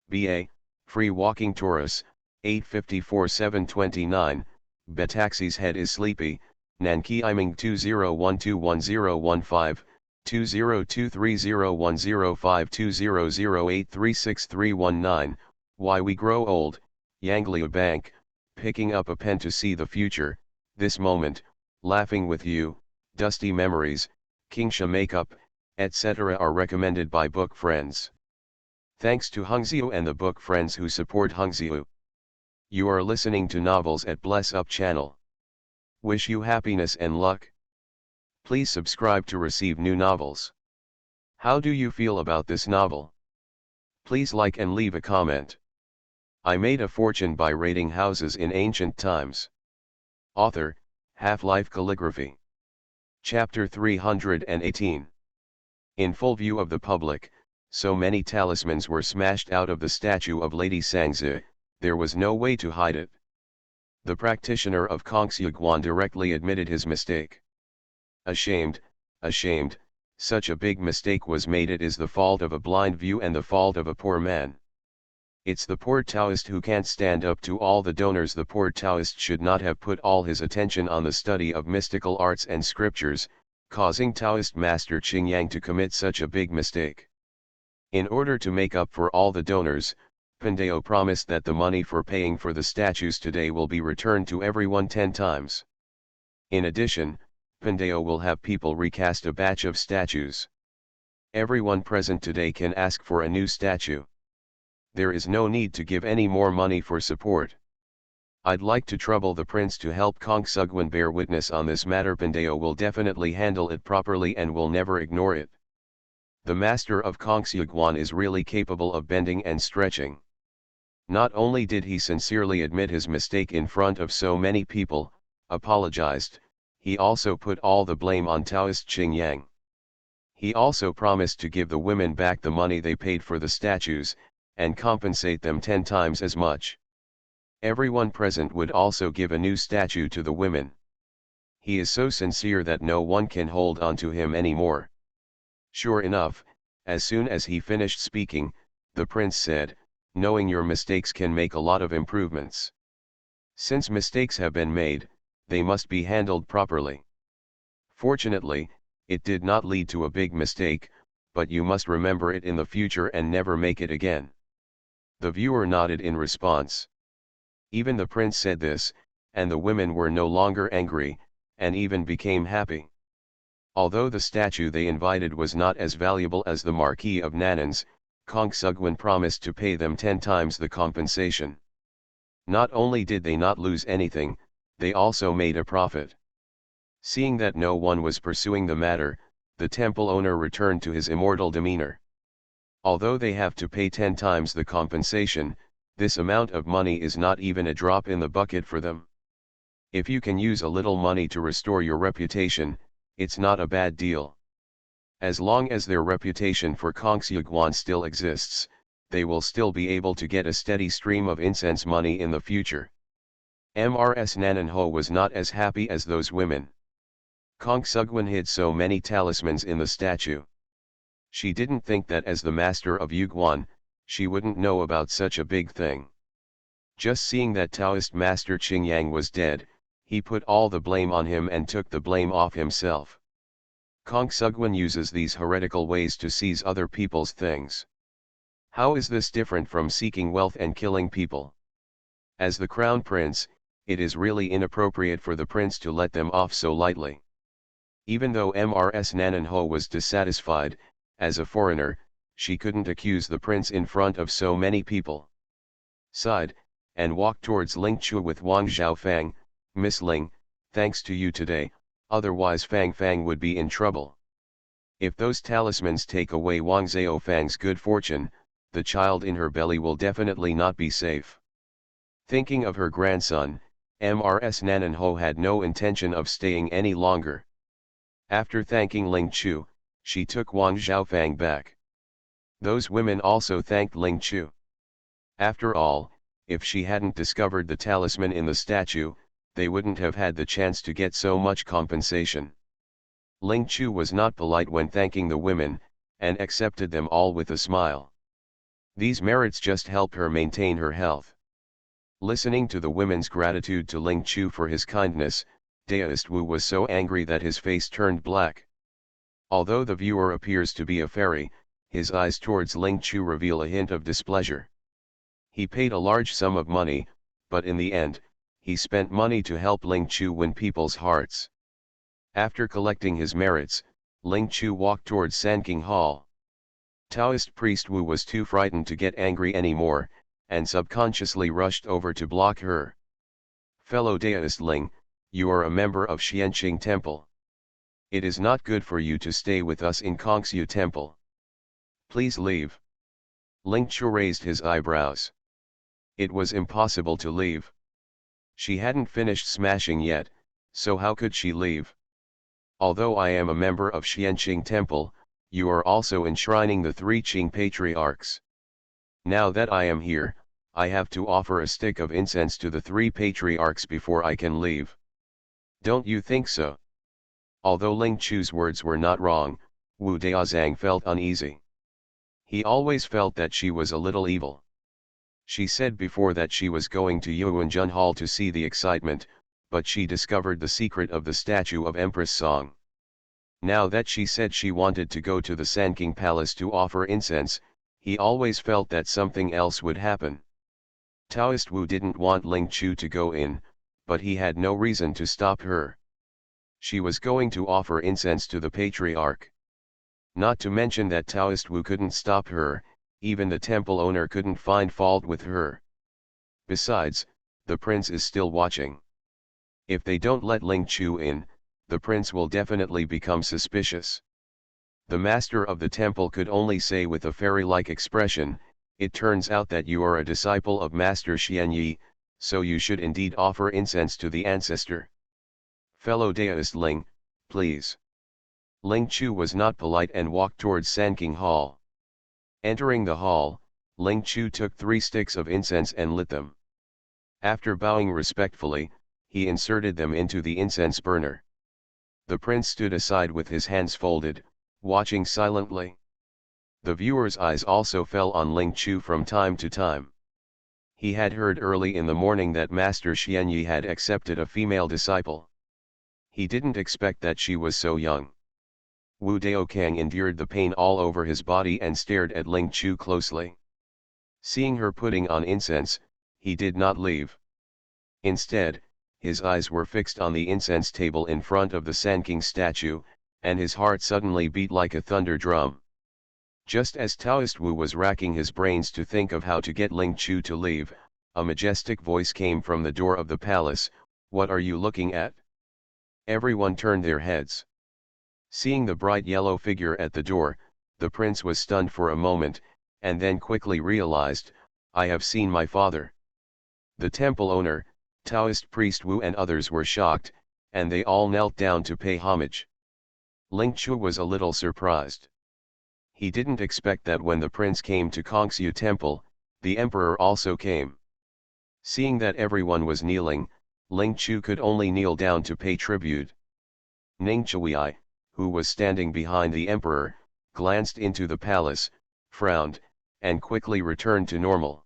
Speaker 1: BA, Free Walking Taurus, 854-729, Betaxi's Head is Sleepy, Nanki Iming 20121015, 202301052008363119, Why We Grow Old, Yanglia Bank, Picking Up a Pen to See the Future, This Moment, Laughing with You, Dusty Memories, Kingsha Makeup, etc. are recommended by book friends. Thanks to Hungziu and the book friends who support Hungziu. You are listening to Novels at Bless Up channel. Wish you happiness and luck. Please subscribe to receive new novels. How do you feel about this novel? Please like and leave a comment. I made a fortune by raiding houses in ancient times. Author, Half-Life Calligraphy. Chapter 318. In full view of the public, so many talismans were smashed out of the statue of Lady Sangzi, there was no way to hide it. The practitioner of Kongsyuguan directly admitted his mistake. Ashamed, ashamed, such a big mistake was made. It is the fault of a blind view and the fault of a poor man. It's the poor Taoist who can't stand up to all the donors. The poor Taoist should not have put all his attention on the study of mystical arts and scriptures, causing Taoist master Qingyang to commit such a big mistake. In order to make up for all the donors, Pandeo promised that the money for paying for the statues today will be returned to everyone 10 times. In addition, Pandeo will have people recast a batch of statues. Everyone present today can ask for a new statue. There is no need to give any more money for support. I'd like to trouble the prince to help Kongsugwan bear witness on this matter. Pandeo will definitely handle it properly and will never ignore it. The master of Kongsyuguan is really capable of bending and stretching. Not only did he sincerely admit his mistake in front of so many people, apologized, he also put all the blame on Taoist Qingyang. He also promised to give the women back the money they paid for the statues, and compensate them 10 times as much. Everyone present would also give a new statue to the women. He is so sincere that no one can hold on to him anymore. Sure enough, as soon as he finished speaking, the prince said, knowing your mistakes can make a lot of improvements. Since mistakes have been made, they must be handled properly. Fortunately, it did not lead to a big mistake, but you must remember it in the future and never make it again. The viewer nodded in response. Even the prince said this, and the women were no longer angry, and even became happy. Although the statue they invited was not as valuable as the Marquis of Nanan's, Kongsugwan promised to pay them 10 times the compensation. Not only did they not lose anything, they also made a profit. Seeing that no one was pursuing the matter, the temple owner returned to his immortal demeanor. Although they have to pay 10 times the compensation, this amount of money is not even a drop in the bucket for them. If you can use a little money to restore your reputation, it's not a bad deal. As long as their reputation for Kongsyuguan still exists, they will still be able to get a steady stream of incense money in the future. Mrs. Nananho was not as happy as those women. Kongsugwan hid so many talismans in the statue. She didn't think that as the master of Yuguan, she wouldn't know about such a big thing. Just seeing that Taoist master Qingyang was dead, he put all the blame on him and took the blame off himself. Kongsugwan uses these heretical ways to seize other people's things. How is this different from seeking wealth and killing people? As the crown prince, it is really inappropriate for the prince to let them off so lightly. Even though Mrs. Nananho was dissatisfied, as a foreigner, she couldn't accuse the prince in front of so many people. Sighed, and walked towards Ling Chu with Wang Zhaofang. Miss Ling, thanks to you today, otherwise Fang Fang would be in trouble. If those talismans take away Wang Zhaofang's good fortune, the child in her belly will definitely not be safe. Thinking of her grandson, Mrs. Nananho had no intention of staying any longer. After thanking Ling Chu, she took Wang Zhaofang back. Those women also thanked Ling Chu. After all, if she hadn't discovered the talisman in the statue, they wouldn't have had the chance to get so much compensation. Ling Chu was not polite when thanking the women, and accepted them all with a smile. These merits just help her maintain her health. Listening to the women's gratitude to Ling Chu for his kindness, Daoist Wu was so angry that his face turned black. Although the viewer appears to be a fairy, his eyes towards Ling Chu reveal a hint of displeasure. He paid a large sum of money, but in the end, he spent money to help Ling Chu win people's hearts. After collecting his merits, Ling Chu walked towards Sanking Hall. Taoist priest Wu was too frightened to get angry anymore, and subconsciously rushed over to block her. Fellow Daoist Ling, you are a member of Xianqing Temple. It is not good for you to stay with us in Kongsu Temple. Please leave. Ling Chu raised his eyebrows. It was impossible to leave. She hadn't finished smashing yet, so how could she leave? Although I am a member of Xianqing Temple, you are also enshrining the three Qing patriarchs. Now that I am here, I have to offer a stick of incense to the three patriarchs before I can leave. Don't you think so? Although Ling Chu's words were not wrong, Wu Daozang felt uneasy. He always felt that she was a little evil. She said before that she was going to Yuanjun Hall to see the excitement, but she discovered the secret of the statue of Empress Song. Now that she said she wanted to go to the Sanking Palace to offer incense, he always felt that something else would happen. Taoist Wu didn't want Ling Chu to go in, but he had no reason to stop her. She was going to offer incense to the patriarch. Not to mention that Taoist Wu couldn't stop her, even the temple owner couldn't find fault with her. Besides, the prince is still watching. If they don't let Ling Chu in, the prince will definitely become suspicious. The master of the temple could only say with a fairy-like expression, "It turns out that you are a disciple of Master Xianyi, so you should indeed offer incense to the ancestor. Fellow Daoist Ling, please." Ling Chu was not polite and walked towards Sanking Hall. Entering the hall, Ling Chu took 3 sticks of incense and lit them. After bowing respectfully, he inserted them into the incense burner. The prince stood aside with his hands folded, watching silently. The viewer's eyes also fell on Ling Chu from time to time. He had heard early in the morning that Master Xianyi had accepted a female disciple. He didn't expect that she was so young. Wu Daokang endured the pain all over his body and stared at Ling Chu closely. Seeing her putting on incense, he did not leave. Instead, his eyes were fixed on the incense table in front of the Sanking statue, and his heart suddenly beat like a thunder drum. Just as Taoist Wu was racking his brains to think of how to get Ling Chu to leave, a majestic voice came from the door of the palace, "What are you looking at?" Everyone turned their heads. Seeing the bright yellow figure at the door, the prince was stunned for a moment, and then quickly realized, "I have seen my father." The temple owner, Taoist priest Wu and others were shocked, and they all knelt down to pay homage. Ling Chu was a little surprised. He didn't expect that when the prince came to Kongsu Temple, the emperor also came. Seeing that everyone was kneeling, Ling Chu could only kneel down to pay tribute. Ning Chui, who was standing behind the emperor, glanced into the palace, frowned, and quickly returned to normal.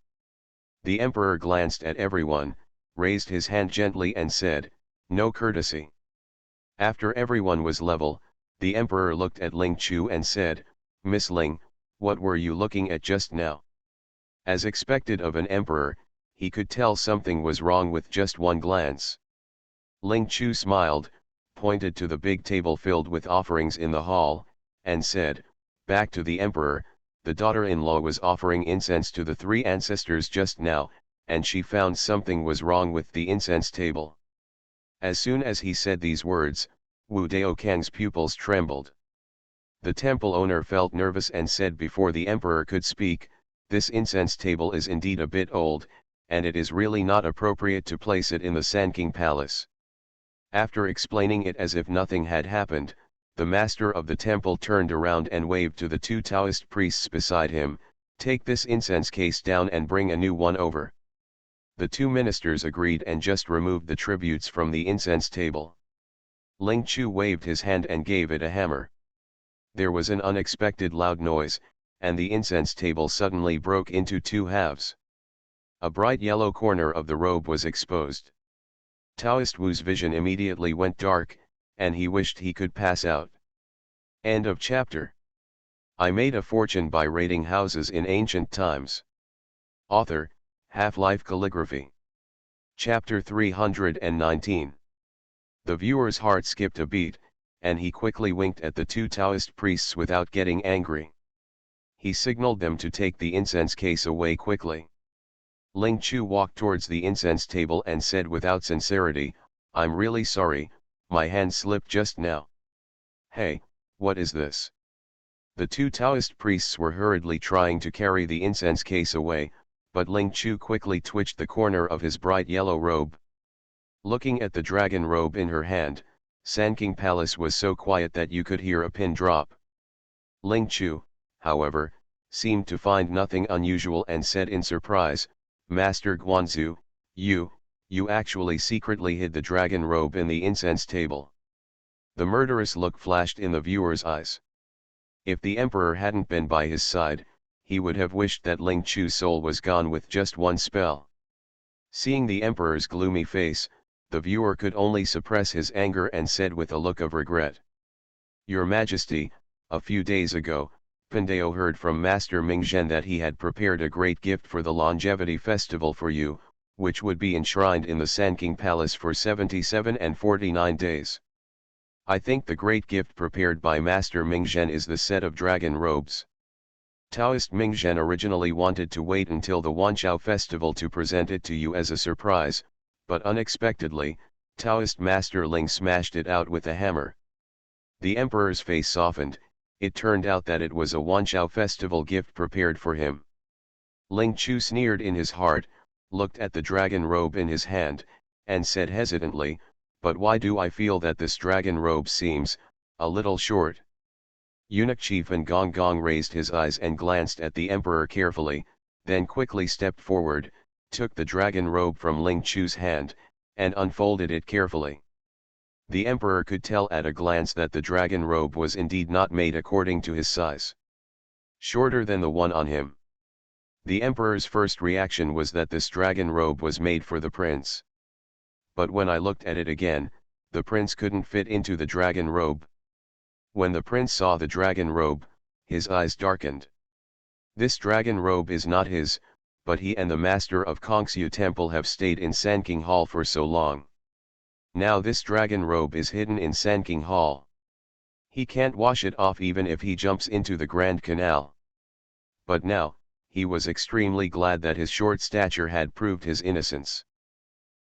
Speaker 1: The emperor glanced at everyone, raised his hand gently and said, "No courtesy." After everyone was level, the emperor looked at Ling Chu and said, "Miss Ling, what were you looking at just now?" As expected of an emperor, he could tell something was wrong with just one glance. Ling Chu smiled, pointed to the big table filled with offerings in the hall, and said, back to the emperor, "The daughter-in-law was offering incense to the 3 ancestors just now, and she found something was wrong with the incense table." As soon as he said these words, Wu Daokang's pupils trembled. The temple owner felt nervous and said before the emperor could speak, "This incense table is indeed a bit old, and it is really not appropriate to place it in the Sanking Palace." After explaining it as if nothing had happened, the master of the temple turned around and waved to the 2 Taoist priests beside him, "Take this incense case down and bring a new one over." The 2 ministers agreed and just removed the tributes from the incense table. Ling Chu waved his hand and gave it a hammer. There was an unexpected loud noise, and the incense table suddenly broke into 2 halves. A bright yellow corner of the robe was exposed. Taoist Wu's vision immediately went dark, and he wished he could pass out. End of chapter. I made a fortune by raiding houses in ancient times. Author, Half-Life Calligraphy. Chapter 319. The viewer's heart skipped a beat, and he quickly winked at the 2 Taoist priests without getting angry. He signaled them to take the incense case away quickly. Ling Chu walked towards the incense table and said without sincerity, I'm really sorry, my hand slipped just now. Hey, what is this? The two Taoist priests were hurriedly trying to carry the incense case away, but Ling Chu quickly twitched the corner of his bright yellow robe. Looking at the dragon robe in her hand, Sanking Palace was so quiet that you could hear a pin drop. Ling Chu, however, seemed to find nothing unusual and said in surprise, Master Guanzu, you actually secretly hid the dragon robe in the incense table. The murderous look flashed in the viewer's eyes. If the emperor hadn't been by his side, he would have wished that Ling Chu's soul was gone with just one spell. Seeing the emperor's gloomy face, the viewer could only suppress his anger and said with a look of regret, Your Majesty, a few days ago, Pandeo heard from Master Mingzhen that he had prepared a great gift for the longevity festival for you, which would be enshrined in the Sanking Palace for 77 and 49 days. I think the great gift prepared by Master Mingzhen is the set of dragon robes. Taoist Mingzhen originally wanted to wait until the Wanqiao festival to present it to you as a surprise, but unexpectedly, Taoist Master Ling smashed it out with a hammer. The emperor's face softened. It turned out that it was a Wanqiao festival gift prepared for him. Ling Chu sneered in his heart, looked at the dragon robe in his hand, and said hesitantly, But why do I feel that this dragon robe seems a little short? Eunuch Chief and Gong Gong raised his eyes and glanced at the emperor carefully, then quickly stepped forward, took the dragon robe from Ling Chu's hand, and unfolded it carefully. The emperor could tell at a glance that the dragon robe was indeed not made according to his size. Shorter than the one on him. The emperor's first reaction was that this dragon robe was made for the prince. But when I looked at it again, the prince couldn't fit into the dragon robe. When the prince saw the dragon robe, his eyes darkened. This dragon robe is not his, but he and the master of Kongsu Temple have stayed in Sanking Hall for so long. Now this dragon robe is hidden in Sanking Hall. He can't wash it off even if he jumps into the Grand Canal. But now, he was extremely glad that his short stature had proved his innocence.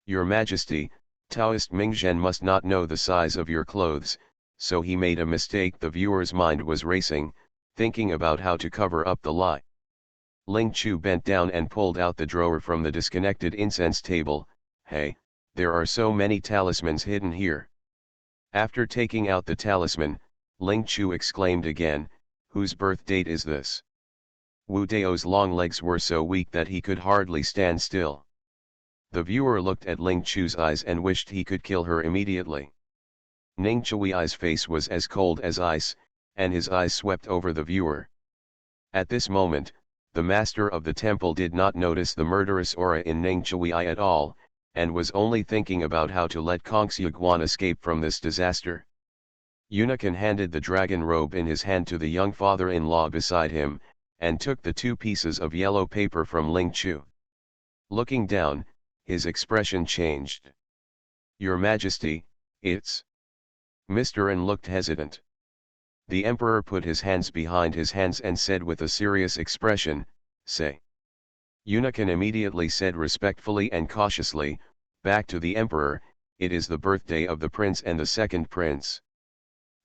Speaker 1: Your Majesty, Taoist Mingzhen must not know the size of your clothes, so he made a mistake. The viewer's mind was racing, thinking about how to cover up the lie. Ling Chu bent down and pulled out the drawer from the disconnected incense table. Hey, there are so many talismans hidden here. After taking out the talisman, Ling Chu exclaimed again, Whose birth date is this? Wu Dao's long legs were so weak that he could hardly stand still. The viewer looked at Ling Chu's eyes and wished he could kill her immediately. Ning Chui's face was as cold as ice, and his eyes swept over the viewer. At this moment, the master of the temple did not notice the murderous aura in Ning Chui at all, and was only thinking about how to let Kongsu Guan escape from this disaster. Eunuch handed the dragon robe in his hand to the young father-in-law beside him, and took the 2 pieces of yellow paper from Ling Chu. Looking down, his expression changed. Your Majesty, it's... Mr. N looked hesitant. The emperor put his hands behind his hands and said with a serious expression, Say. Eunuch immediately said respectfully and cautiously, back to the emperor, It is the birthday of the prince and the second prince.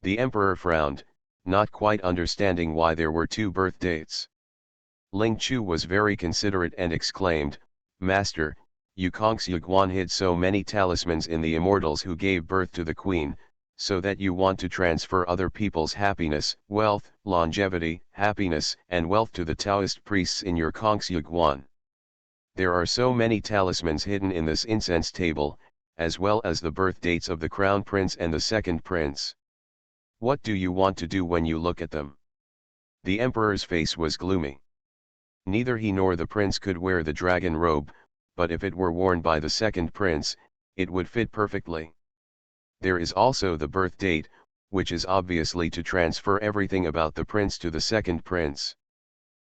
Speaker 1: The emperor frowned, not quite understanding why there were 2 birth dates. Ling Chu was very considerate and exclaimed, Master, you Kongsu Guan hid so many talismans in the immortals who gave birth to the queen, so that you want to transfer other people's happiness, wealth, longevity, happiness, and wealth to the Taoist priests in your Kongsu Guan. There are so many talismans hidden in this incense table, as well as the birth dates of the crown prince and the second prince. What do you want to do when you look at them? The emperor's face was gloomy. Neither he nor the prince could wear the dragon robe, but if it were worn by the second prince, it would fit perfectly. There is also the birth date, which is obviously to transfer everything about the prince to the second prince.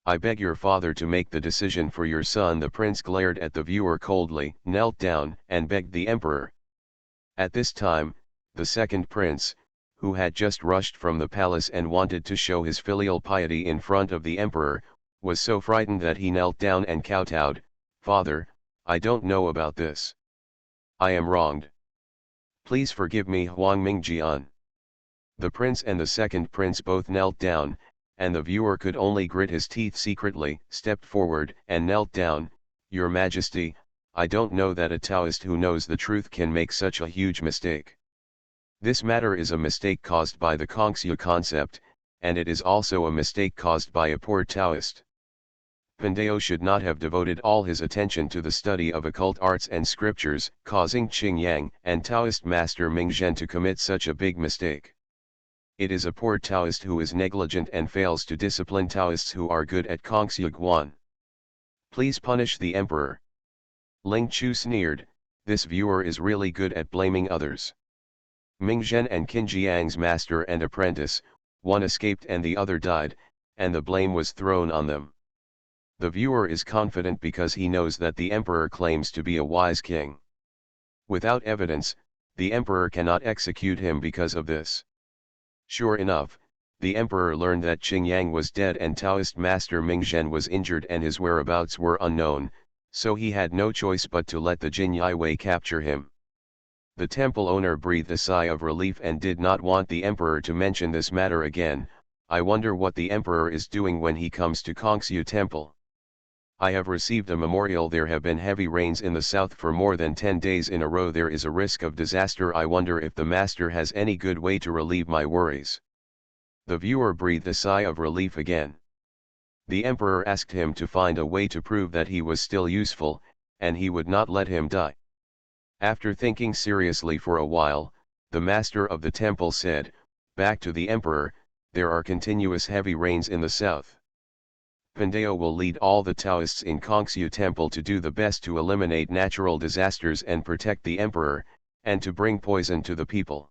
Speaker 1: I beg your father to make the decision for your son. The prince glared at the viewer coldly, knelt down, and begged the emperor. At this time, the second prince, who had just rushed from the palace and wanted to show his filial piety in front of the emperor, was so frightened that he knelt down and kowtowed, Father, I don't know about this. I am wronged. Please forgive me, Huang Mingjian. The prince and the second prince both knelt down, and the viewer could only grit his teeth secretly, stepped forward and knelt down. Your Majesty, I don't know that a Taoist who knows the truth can make such a huge mistake. This matter is a mistake caused by the Kongxue concept, and it is also a mistake caused by a poor Taoist. Pandeo should not have devoted all his attention to the study of occult arts and scriptures, causing Qing Yang and Taoist master Ming Zhen to commit such a big mistake. It is a poor Taoist who is negligent and fails to discipline Taoists who are good at Kongxue Guan. Please punish the emperor. Ling Chu sneered, this viewer is really good at blaming others. Ming Zhen and Qin Jiang's master and apprentice, one escaped and the other died, and the blame was thrown on them. The viewer is confident because he knows that the emperor claims to be a wise king. Without evidence, the emperor cannot execute him because of this. Sure enough, the emperor learned that Qing Yang was dead and Taoist master Ming Zhen was injured and his whereabouts were unknown, so he had no choice but to let the Jin Yiwei capture him. The temple owner breathed a sigh of relief and did not want the emperor to mention this matter again. I wonder what the emperor is doing when he comes to Kongxue Temple. I have received a memorial. There have been heavy rains in the south for more than 10 days in a row. There is a risk of disaster. I wonder if the master has any good way to relieve my worries. The viewer breathed a sigh of relief again. The emperor asked him to find a way to prove that he was still useful, and he would not let him die. After thinking seriously for a while, the master of the temple said, back to the emperor, there are continuous heavy rains in the south. Pandeo will lead all the Taoists in Kongxue Temple to do the best to eliminate natural disasters and protect the emperor, and to bring poison to the people.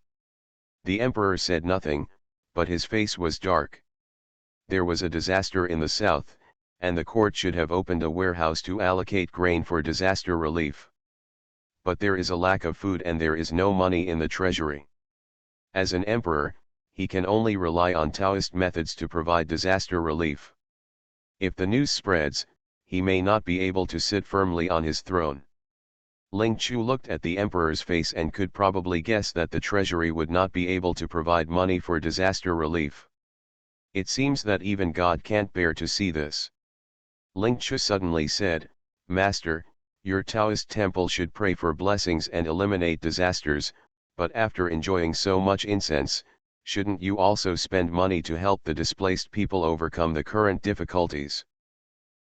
Speaker 1: The emperor said nothing, but his face was dark. There was a disaster in the south, and the court should have opened a warehouse to allocate grain for disaster relief. But there is a lack of food and there is no money in the treasury. As an emperor, he can only rely on Taoist methods to provide disaster relief. If the news spreads, he may not be able to sit firmly on his throne. Ling Chu looked at the emperor's face and could probably guess that the treasury would not be able to provide money for disaster relief. It seems that even God can't bear to see this. Ling Chu suddenly said, Master, your Taoist temple should pray for blessings and eliminate disasters, but after enjoying so much incense, shouldn't you also spend money to help the displaced people overcome the current difficulties?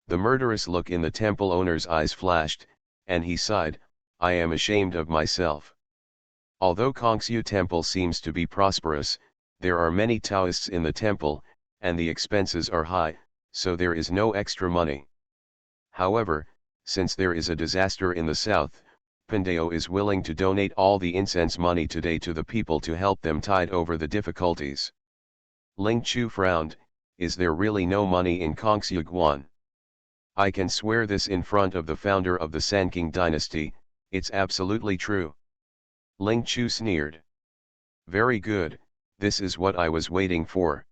Speaker 1: The murderous look in the temple owner's eyes flashed, and he sighed, I am ashamed of myself. Although Kongxue Temple seems to be prosperous, there are many Taoists in the temple, and the expenses are high, so there is no extra money. However, since there is a disaster in the south, Pandeo is willing to donate all the incense money today to the people to help them tide over the difficulties. Ling Chu frowned, is there really no money in Kongxue Guan? I can swear this in front of the founder of the Sanqing dynasty, it's absolutely true. Ling Chu sneered. Very good, this is what I was waiting for.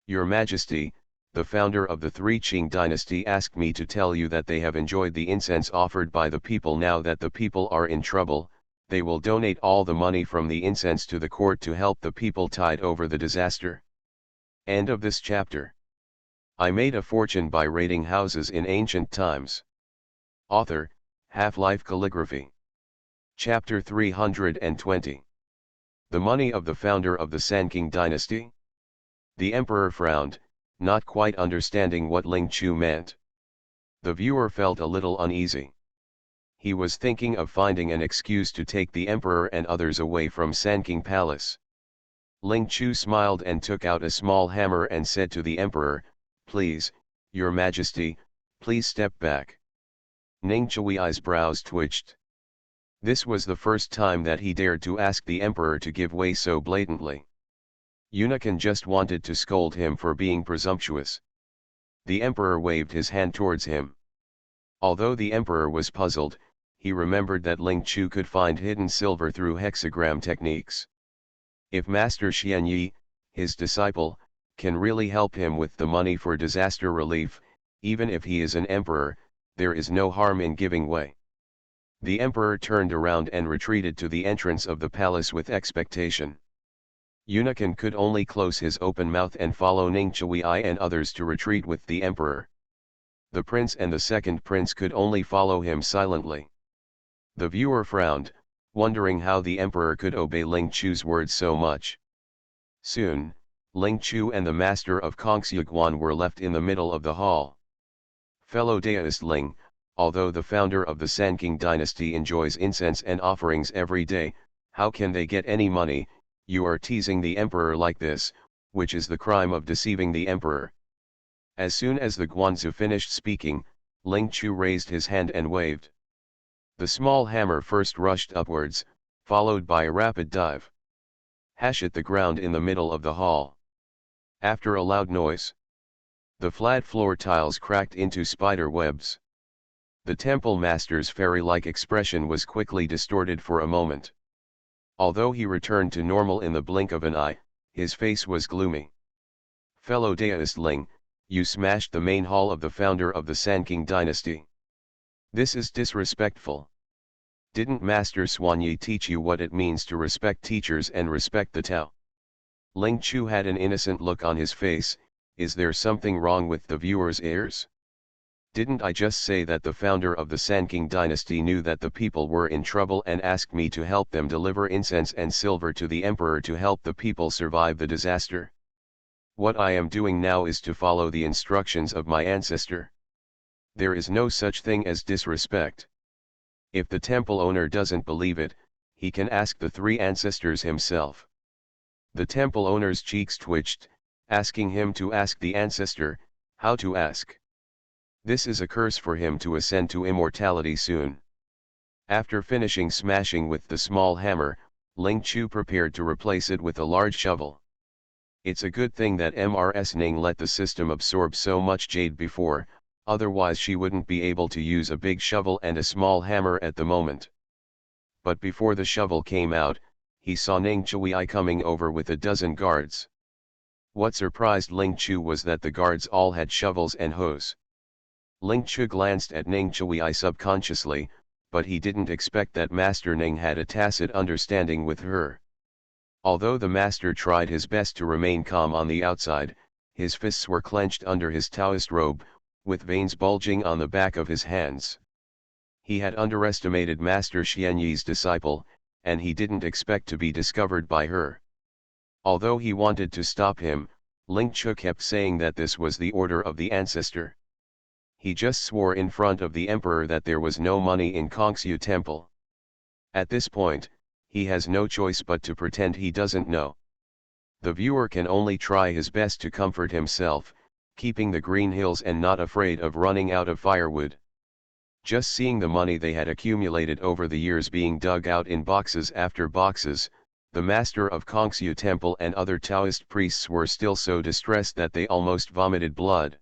Speaker 1: Your Majesty, the founder of the Three Qing dynasty asked me to tell you that they have enjoyed the incense offered by the people. Now that the people are in trouble, they will donate all the money from the incense to the court to help the people tide over the disaster. End of this chapter. I made a fortune by raiding houses in ancient times. Author, Half-Life Calligraphy. Chapter 320. The money of the founder of the Sanqing dynasty? The emperor frowned, not quite understanding what Ling Chu meant. The viewer felt a little uneasy. He was thinking of finding an excuse to take the emperor and others away from Sanqing Palace. Ling Chu smiled and took out a small hammer and said to the emperor, Please, your Majesty, please step back. Ning Chui's brows twitched. This was the first time that he dared to ask the emperor to give way so blatantly. Eunuchan just wanted to scold him for being presumptuous. The emperor waved his hand towards him. Although the emperor was puzzled, he remembered that Ling Chu could find hidden silver through hexagram techniques. If Master Xianyi, his disciple, can really help him with the money for disaster relief, even if he is an emperor, there is no harm in giving way. The emperor turned around and retreated to the entrance of the palace with expectation. Yunakan could only close his open mouth and follow Ning Chui and others to retreat with the emperor. The prince and the second prince could only follow him silently. The viewer frowned, wondering how the emperor could obey Ling Chu's words so much. Soon, Ling Chu and the master of Kongxiuguan were left in the middle of the hall. Fellow Daoist Ling, although the founder of the Sanking dynasty enjoys incense and offerings every day, how can they get any money? You are teasing the emperor like this, which is the crime of deceiving the emperor. As soon as the Guanzu finished speaking, Ling Chu raised his hand and waved. The small hammer first rushed upwards, followed by a rapid dive. Hash at the ground in the middle of the hall. After a loud noise, the flat floor tiles cracked into spider webs. The temple master's fairy-like expression was quickly distorted for a moment. Although he returned to normal in the blink of an eye, his face was gloomy. Fellow Daoist Ling, you smashed the main hall of the founder of the Sanking dynasty. This is disrespectful. Didn't Master Xuanyi teach you what it means to respect teachers and respect the Tao? Ling Chu had an innocent look on his face. Is there something wrong with the viewer's ears? Didn't I just say that the founder of the Sanking dynasty knew that the people were in trouble and asked me to help them deliver incense and silver to the emperor to help the people survive the disaster? What I am doing now is to follow the instructions of my ancestor. There is no such thing as disrespect. If the temple owner doesn't believe it, he can ask the three ancestors himself. The temple owner's cheeks twitched, asking him to ask the ancestor, how to ask. This is a curse for him to ascend to immortality soon. After finishing smashing with the small hammer, Ling Chu prepared to replace it with a large shovel. It's a good thing that Mrs. Ning let the system absorb so much jade before, otherwise she wouldn't be able to use a big shovel and a small hammer at the moment. But before the shovel came out, he saw Ning Chui coming over with a dozen guards. What surprised Ling Chu was that the guards all had shovels and hoes. Ling Chu glanced at Ning Chui subconsciously, but he didn't expect that Master Ning had a tacit understanding with her. Although the master tried his best to remain calm on the outside, his fists were clenched under his Taoist robe, with veins bulging on the back of his hands. He had underestimated Master Xianyi's disciple, and he didn't expect to be discovered by her. Although he wanted to stop him, Ling Chu kept saying that this was the order of the ancestor. He just swore in front of the emperor that there was no money in Kongxiu temple. At this point, he has no choice but to pretend he doesn't know. The viewer can only try his best to comfort himself, keeping the green hills and not afraid of running out of firewood. Just seeing the money they had accumulated over the years being dug out in boxes after boxes, the master of Kongxiu temple and other Taoist priests were still so distressed that they almost vomited blood.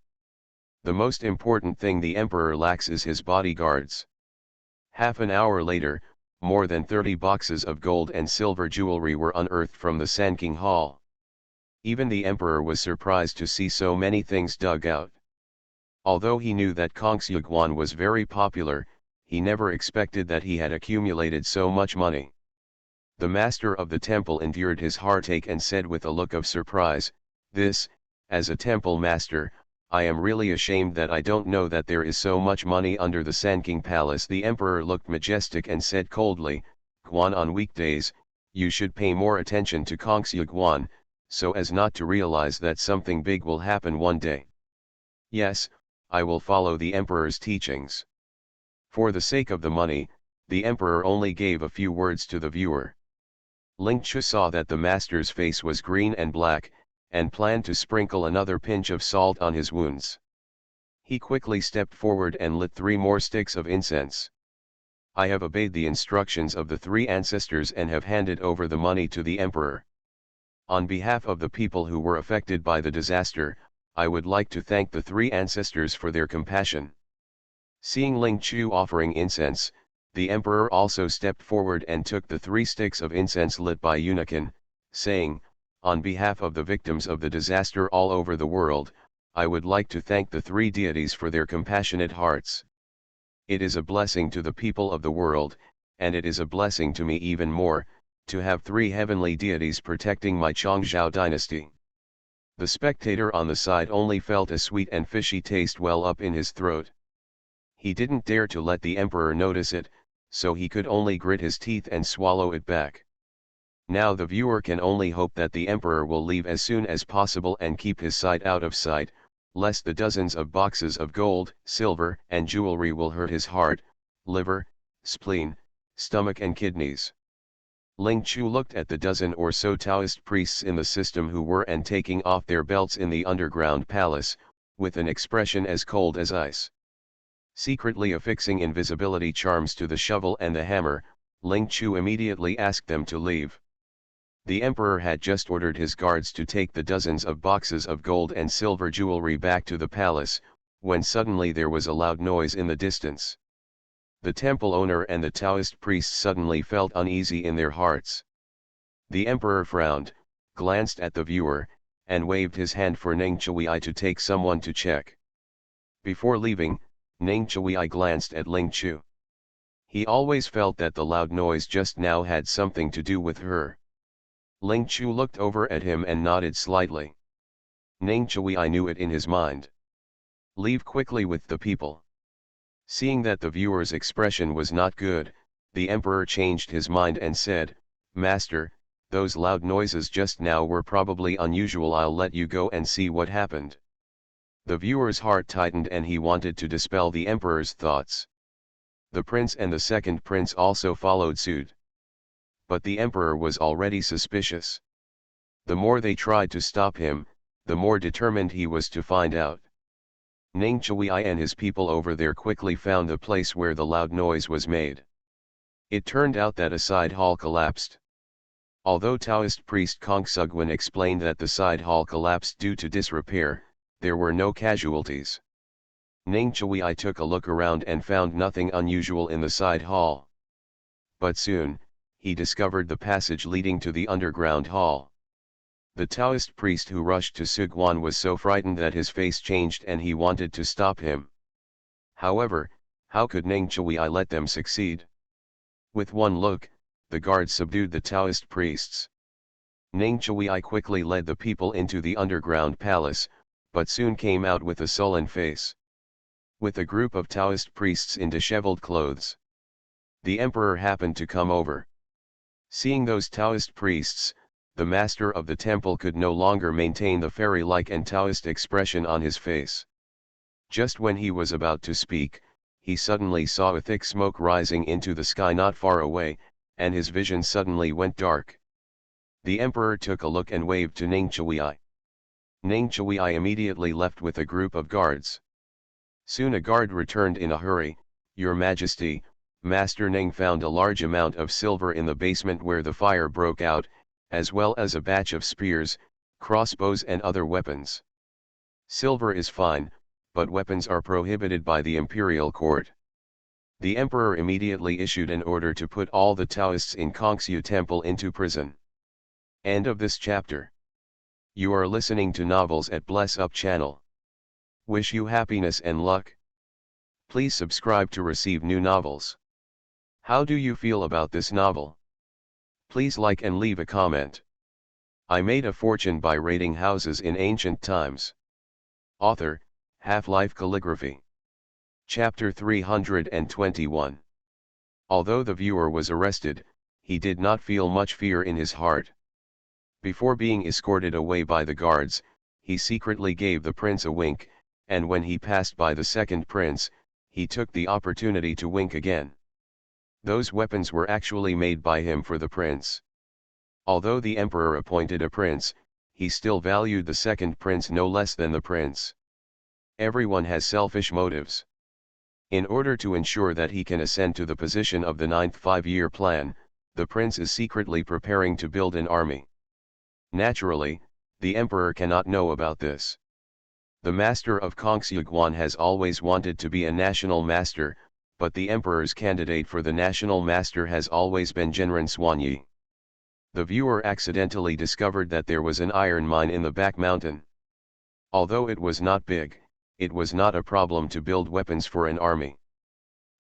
Speaker 1: The most important thing the emperor lacks is his bodyguards. Half an hour later, more than 30 boxes of gold and silver jewelry were unearthed from the Sanking Hall. Even the emperor was surprised to see so many things dug out. Although he knew that Kongxiuguan was very popular, he never expected that he had accumulated so much money. The master of the temple endured his heartache and said with a look of surprise, "This, as a temple master, I am really ashamed that I don't know that there is so much money under the Sanking Palace." The emperor looked majestic and said coldly, "Guan, on weekdays, you should pay more attention to Kongxiuguan, so as not to realize that something big will happen one day." "Yes, I will follow the emperor's teachings." For the sake of the money, the emperor only gave a few words to the viewer. Ling Chu saw that the master's face was green and black, and planned to sprinkle another pinch of salt on his wounds. He quickly stepped forward and lit 3 more sticks of incense. "I have obeyed the instructions of the 3 ancestors and have handed over the money to the emperor. On behalf of the people who were affected by the disaster, I would like to thank the 3 ancestors for their compassion." Seeing Ling Chu offering incense, the emperor also stepped forward and took the 3 sticks of incense lit by Unikan, saying, "On behalf of the victims of the disaster all over the world, I would like to thank the 3 deities for their compassionate hearts." It is a blessing to the people of the world, and it is a blessing to me even more, to have 3 heavenly deities protecting my Chongzhou dynasty. The spectator on the side only felt a sweet and fishy taste well up in his throat. He didn't dare to let the emperor notice it, so he could only grit his teeth and swallow it back. Now the viewer can only hope that the emperor will leave as soon as possible and keep his side out of sight, lest the dozens of boxes of gold, silver, and jewelry will hurt his heart, liver, spleen, stomach and kidneys. Ling Chu looked at the dozen or so Taoist priests in the system who were taking off their belts in the underground palace, with an expression as cold as ice. Secretly affixing invisibility charms to the shovel and the hammer, Ling Chu immediately asked them to leave. The emperor had just ordered his guards to take the dozens of boxes of gold and silver jewelry back to the palace, when suddenly there was a loud noise in the distance. The temple owner and the Taoist priests suddenly felt uneasy in their hearts. The emperor frowned, glanced at the viewer, and waved his hand for Neng Chui to take someone to check. Before leaving, Neng Chui glanced at Ling Chu. He always felt that the loud noise just now had something to do with her. Ling Chu looked over at him and nodded slightly. Neng Chui knew it in his mind. Leave quickly with the people. Seeing that the viewer's expression was not good, the emperor changed his mind and said, "Master, those loud noises just now were probably unusual. I'll let you go and see what happened." The viewer's heart tightened and he wanted to dispel the emperor's thoughts. The prince and the second prince also followed suit. But the emperor was already suspicious. The more they tried to stop him, the more determined he was to find out. Neng Chui and his people over there quickly found the place where the loud noise was made. It turned out that a side hall collapsed. Although Taoist priest Kong Sugwen explained that the side hall collapsed due to disrepair, there were no casualties. Neng Chui took a look around and found nothing unusual in the side hall. But soon, he discovered the passage leading to the underground hall. The Taoist priest who rushed to Sugwan was so frightened that his face changed and he wanted to stop him. However, how could Neng Chui let them succeed? With one look, the guards subdued the Taoist priests. Neng Chui quickly led the people into the underground palace, but soon came out with a sullen face. With a group of Taoist priests in disheveled clothes. The emperor happened to come over. Seeing those Taoist priests, the master of the temple could no longer maintain the fairy-like and Taoist expression on his face. Just when he was about to speak, he suddenly saw a thick smoke rising into the sky not far away, and his vision suddenly went dark. The emperor took a look and waved to Neng Chui. Neng Chui immediately left with a group of guards. Soon a guard returned in a hurry. "Your Majesty, Master Neng found a large amount of silver in the basement where the fire broke out, as well as a batch of spears, crossbows and other weapons. Silver is fine, but weapons are prohibited by the imperial court." The emperor immediately issued an order to put all the Taoists in Kongsu Temple into prison. End of this chapter. You are listening to Novels at Bless Up channel. Wish you happiness and luck. Please subscribe to receive new novels. How do you feel about this novel? Please like and leave a comment. I made a fortune by raiding houses in ancient times. Author, Half-Life Calligraphy. Chapter 321. Although the viewer was arrested, he did not feel much fear in his heart. Before being escorted away by the guards, he secretly gave the prince a wink, and when he passed by the second prince, he took the opportunity to wink again. Those weapons were actually made by him for the prince. Although the emperor appointed a prince, he still valued the second prince no less than the prince. Everyone has selfish motives. In order to ensure that he can ascend to the position of the 9th five-year plan, the prince is secretly preparing to build an army. Naturally, the emperor cannot know about this. The master of Kongsuguan has always wanted to be a national master, but the emperor's candidate for the national master has always been Genren Xuanyi. The viewer accidentally discovered that there was an iron mine in the back mountain. Although it was not big, it was not a problem to build weapons for an army.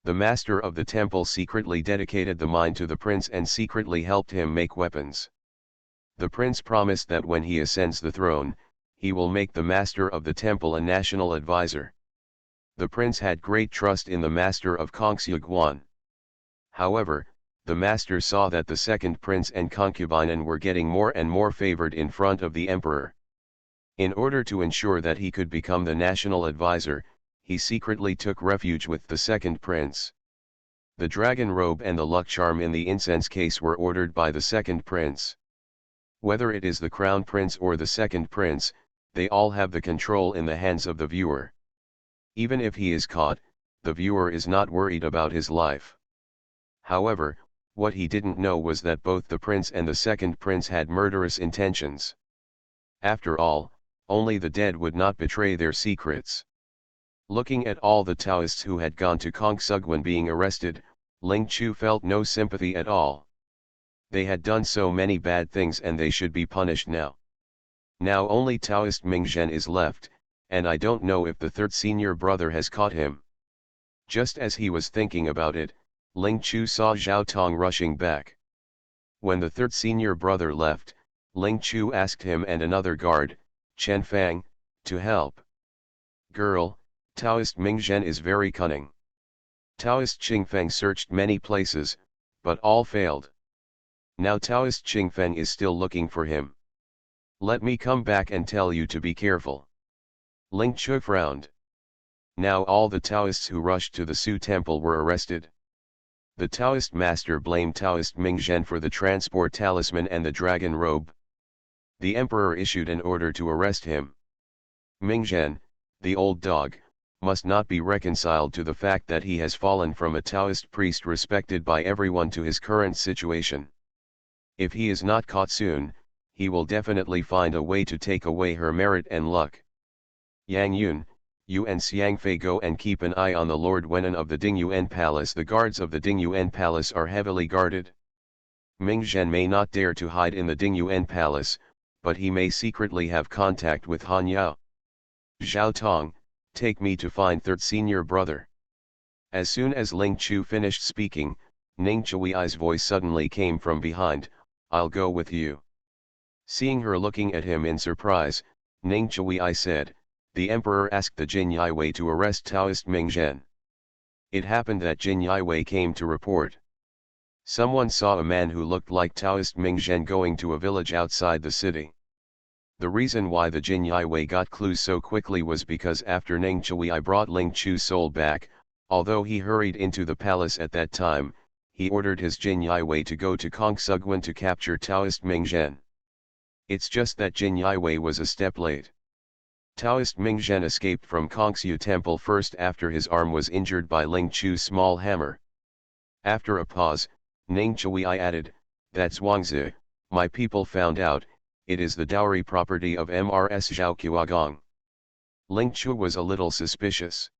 Speaker 1: The master of the temple secretly dedicated the mine to the prince and secretly helped him make weapons. The prince promised that when he ascends the throne, he will make the master of the temple a national advisor. The prince had great trust in the master of Kongsyuguan. However, the master saw that the second prince and concubine were getting more and more favored in front of the emperor. In order to ensure that he could become the national advisor, he secretly took refuge with the second prince. The dragon robe and the luck charm in the incense case were ordered by the second prince. Whether it is the crown prince or the second prince, they all have the control in the hands of the viewer. Even if he is caught, the viewer is not worried about his life. However, what he didn't know was that both the prince and the second prince had murderous intentions. After all, only the dead would not betray their secrets. Looking at all the Taoists who had gone to Kongsyuguan being arrested, Ling Chu felt no sympathy at all. They had done so many bad things and they should be punished now. Now only Taoist Mingzhen is left, and I don't know if the third senior brother has caught him. Just as he was thinking about it, Ling Chu saw Zhao Tong rushing back. When the third senior brother left, Ling Chu asked him and another guard, Chen Fang, to help. Girl, Taoist Mingzhen is very cunning. Taoist Qingfeng searched many places, but all failed. Now Taoist Qingfeng is still looking for him. Let me come back and tell you to be careful. Ling Chu frowned. Now all the Taoists who rushed to the Su temple were arrested. The Taoist master blamed Taoist Mingzhen for the transport talisman and the dragon robe. The emperor issued an order to arrest him. Mingzhen, the old dog, must not be reconciled to the fact that he has fallen from a Taoist priest respected by everyone to his current situation. If he is not caught soon, he will definitely find a way to take away her merit and luck. Yang Yun, you and Xiang Fei go and keep an eye on the Lord Wenan of the Dingyuan Palace. The guards of the Dingyuan Palace are heavily guarded. Mingzhen may not dare to hide in the Dingyuan Palace, but he may secretly have contact with Han Yao. Zhao Tong, take me to find third senior brother. As soon as Ling Chu finished speaking, Ning Chui's voice suddenly came from behind, I'll go with you. Seeing her looking at him in surprise, Ning Chui said, the emperor asked the Jin Yiwei to arrest Taoist Mingzhen. It happened that Jin Yiwei came to report. Someone saw a man who looked like Taoist Mingzhen going to a village outside the city. The reason why the Jin Yiwei got clues so quickly was because after Ning Chui brought Ling Chu's soul back, although he hurried into the palace at that time, he ordered his Jin Yiwei to go to Kongsyuguan to capture Taoist Mingzhen. It's just that Jin Yiwei was a step late. Taoist Mingzhen escaped from Kongshu temple first after his arm was injured by Ling Chu's small hammer. After a pause, Ning Chui added, that's Wangzi, my people found out, it is the dowry property of Mrs. Zhao Qiagong. Ling Chu was a little suspicious.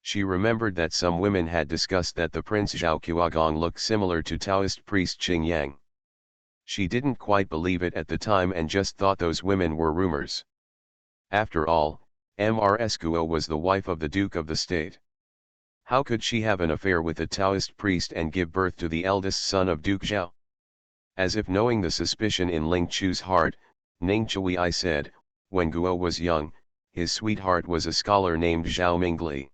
Speaker 1: She remembered that some women had discussed that the Prince Zhao Qiagong looked similar to Taoist priest Qing Yang. She didn't quite believe it at the time and just thought those women were rumors. After all, Mrs. Guo was the wife of the Duke of the State. How could she have an affair with a Taoist priest and give birth to the eldest son of Duke Zhao? As if knowing the suspicion in Ling Chu's heart, Ning Chui said, when Guo was young, his sweetheart was a scholar named Zhao Mingli.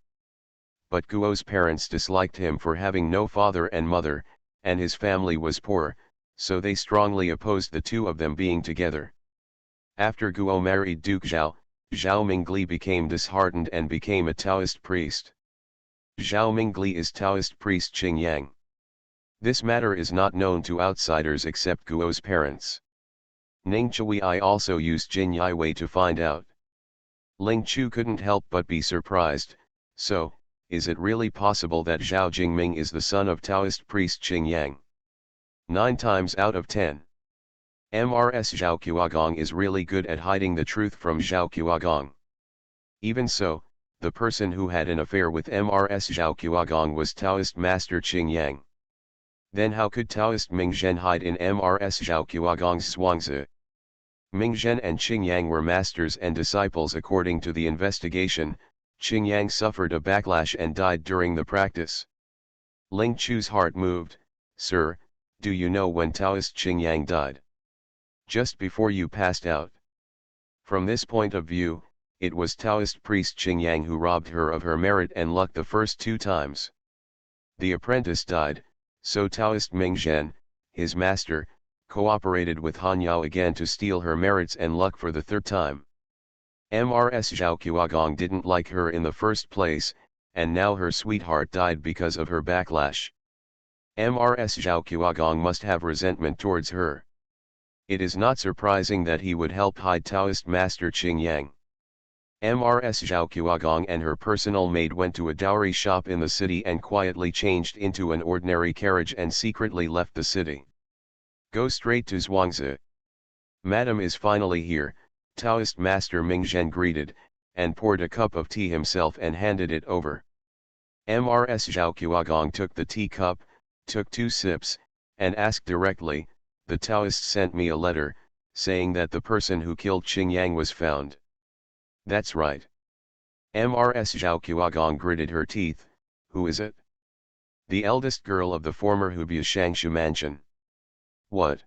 Speaker 1: But Guo's parents disliked him for having no father and mother, and his family was poor, so they strongly opposed the two of them being together. After Guo married Duke Zhao, Zhao Mingli became disheartened and became a Taoist priest. Zhao Mingli is Taoist priest Qing Yang. This matter is not known to outsiders except Guo's parents. Ning Chui also used Jin Yiwei to find out. Ling Chu couldn't help but be surprised, so, is it really possible that Zhao Jingming is the son of Taoist priest Qing Yang? 9 times out of 10. Mrs. Zhao Qiagong is really good at hiding the truth from Zhao Qiagong. Even so, the person who had an affair with Mrs. Zhao Qiagong was Taoist master Qing Yang. Then how could Taoist Mingzhen hide in Mrs. Zhao Qiagong's Zhuangzi? Mingzhen and Qing Yang were masters and disciples according to the investigation. Qing Yang suffered a backlash and died during the practice. Ling Chu's heart moved. Sir, do you know when Taoist Qing Yang died? Just before you passed out. From this point of view, it was Taoist priest Qing Yang who robbed her of her merit and luck the first 2 times. The apprentice died, so Taoist Ming Zhen, his master, cooperated with Han Yao again to steal her merits and luck for the 3rd time. Mrs. Zhao Qiagong didn't like her in the first place, and now her sweetheart died because of her backlash. Mrs. Zhao Qiagong must have resentment towards her. It is not surprising that he would help hide Taoist master Qing Yang. Mrs. Zhao Qiagong and her personal maid went to a dowry shop in the city and quietly changed into an ordinary carriage and secretly left the city. Go straight to Zhuangzi. Madam is finally here, Taoist master Ming Zhen greeted, and poured a cup of tea himself and handed it over. Mrs. Zhao Qiagong took the teacup, took 2 sips, and asked directly, the Taoist sent me a letter, saying that the person who killed Qing Yang was found. That's right. Mrs. Zhao Qiagong gritted her teeth. Who is it? The eldest girl of the former Hubei Shangshu mansion. What?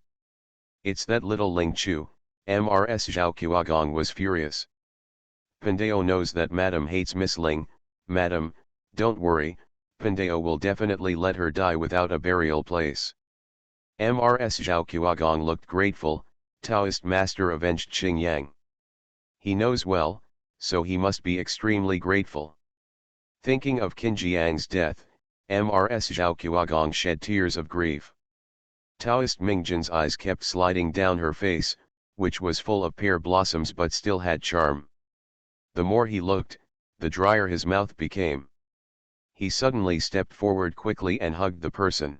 Speaker 1: It's that little Ling Chu. Mrs. Zhao Qiagong was furious. Pandeo knows that Madam hates Miss Ling. Madam, don't worry, Pandeo will definitely let her die without a burial place. Mrs. Zhao Qiagong looked grateful. Taoist master avenged Qing Yang. He knows well, so he must be extremely grateful. Thinking of Qin Jiang's death, Mrs. Zhao Qiagong shed tears of grief. Taoist Ming Zhen's eyes kept sliding down her face, which was full of pear blossoms but still had charm. The more he looked, the drier his mouth became. He suddenly stepped forward quickly and hugged the person.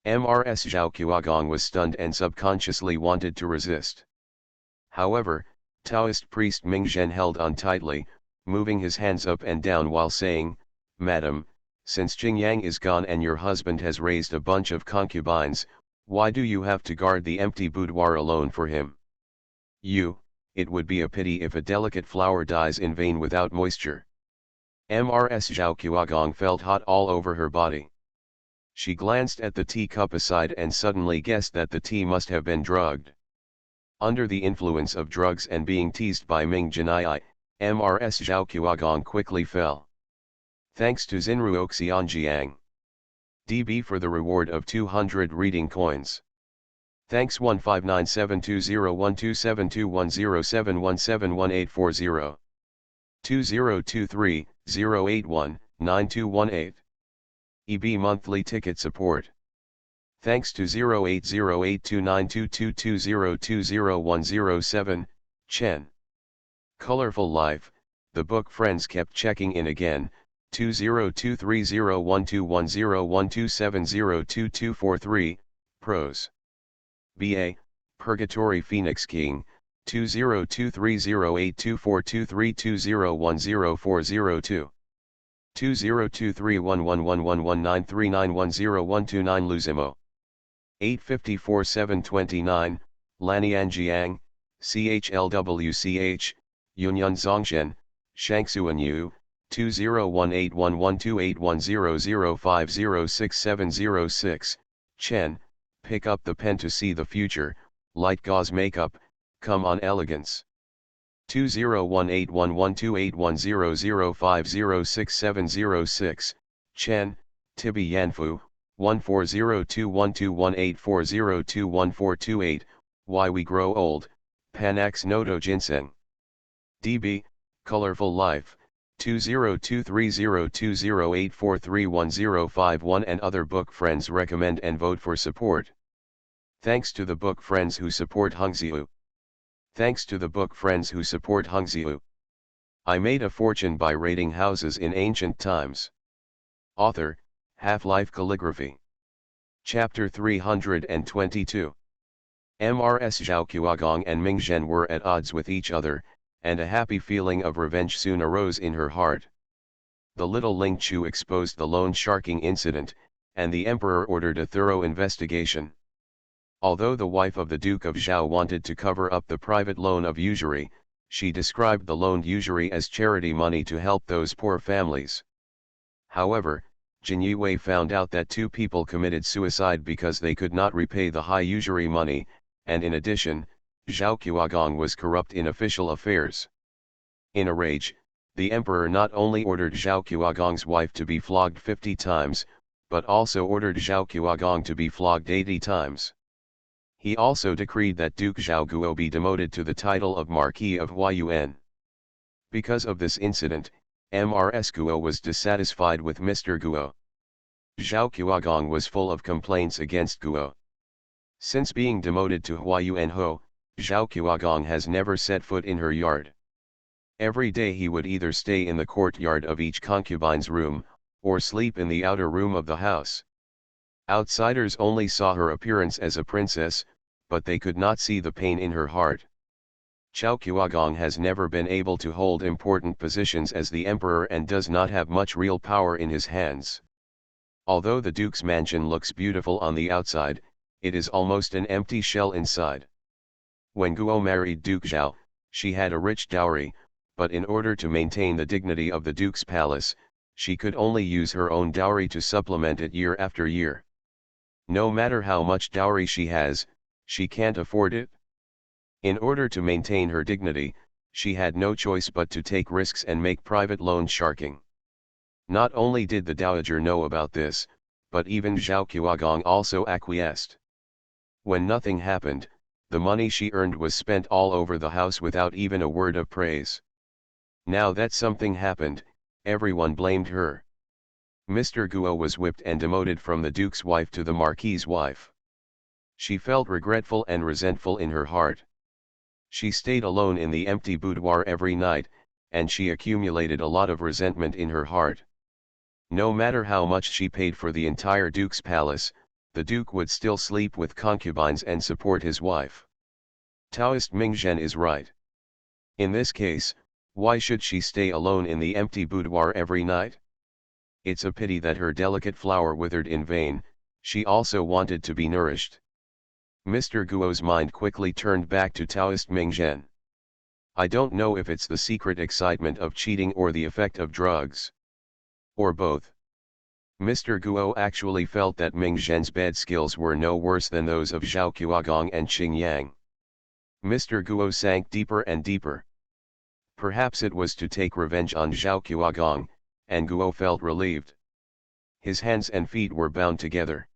Speaker 1: Mrs. Zhao Qiagong was stunned and subconsciously wanted to resist. However, Taoist priest Ming Zhen held on tightly, moving his hands up and down while saying, Madam, since Qing Yang is gone and your husband has raised a bunch of concubines, why do you have to guard the empty boudoir alone for him? It would be a pity if a delicate flower dies in vain without moisture. Mrs. Zhao Qiagong felt hot all over her body. She glanced at the teacup aside and suddenly guessed that the tea must have been drugged. Under the influence of drugs and being teased by Ming Zhenai, Mrs. Zhao Qiagong quickly fell. Thanks to Xinruo Xianjiang. DB for the reward of 200 reading coins. Thanks 15972012721071711840. 2023-081-9218. EB monthly ticket support. Thanks to 0808292220201007, Chen. Colorful Life, the book friends kept checking in again, 202301210127022243, Prose. BA, Purgatory Phoenix King, 202308242320104002. 2023111119391012 Luzimo. 854-729, Lanian Jiang, CHLWCH, Yunyun Zongshen, Shangsuan Yu, 201811281000506706, Chen, pick up the pen to see the future, light gauze makeup, come on elegance. 201811281000506706, Chen, Tibi Yanfu, 1402121840214228, Why We Grow Old, Panax Noto Ginseng. DB, Colorful Life, 20230208431051 and other book friends recommend and vote for support. Thanks to the book friends who support Hungziu. Thanks to the book friends who support Hungziu. I made a fortune by raiding houses in ancient times. Author, Half-Life Calligraphy. Chapter 322. Mrs. Zhao Qiagong and Ming Zhen were at odds with each other, and a happy feeling of revenge soon arose in her heart. The little Ling Chu exposed the loan sharking incident, and the emperor ordered a thorough investigation. Although the wife of the Duke of Zhao wanted to cover up the private loan of usury, she described the loaned usury as charity money to help those poor families. However, Jin Yue found out that two people committed suicide because they could not repay the high usury money, and in addition, Zhao Qiuagong was corrupt in official affairs. In a rage, the emperor not only ordered Zhao Qiuagong's wife to be flogged 50 times, but also ordered Zhao Qiuagong to be flogged 80 times. He also decreed that Duke Zhao Guo be demoted to the title of Marquis of Huayuan. Because of this incident, Mrs. Guo was dissatisfied with Mr. Guo. Zhao Qiuagong was full of complaints against Guo. Since being demoted to Huayuan Ho, Zhao Qiuagong has never set foot in her yard. Every day he would either stay in the courtyard of each concubine's room, or sleep in the outer room of the house. Outsiders only saw her appearance as a princess, but they could not see the pain in her heart. Zhao Qiuagong has never been able to hold important positions as the emperor and does not have much real power in his hands. Although the duke's mansion looks beautiful on the outside, it is almost an empty shell inside. When Guo married Duke Zhao, she had a rich dowry, but in order to maintain the dignity of the duke's palace, she could only use her own dowry to supplement it year after year. No matter how much dowry she has, she can't afford it. In order to maintain her dignity, she had no choice but to take risks and make private loan sharking. Not only did the dowager know about this, but even Zhao Qiuagong also acquiesced. When nothing happened, the money she earned was spent all over the house without even a word of praise. Now that something happened, everyone blamed her. Mr. Guo was whipped and demoted from the duke's wife to the marquis's wife. She felt regretful and resentful in her heart. She stayed alone in the empty boudoir every night, and she accumulated a lot of resentment in her heart. No matter how much she paid for the entire duke's palace, the duke would still sleep with concubines and support his wife. Taoist Mingzhen is right. In this case, why should she stay alone in the empty boudoir every night? It's a pity that her delicate flower withered in vain. She also wanted to be nourished. Mr. Guo's mind quickly turned back to Taoist Mingzhen. I don't know if it's the secret excitement of cheating or the effect of drugs. Or both. Mr. Guo actually felt that Mingzhen's bed skills were no worse than those of Zhao Qiuagong and Qing Yang. Mr. Guo sank deeper and deeper. Perhaps it was to take revenge on Zhao Qiuagong, and Guo felt relieved. His hands and feet were bound together.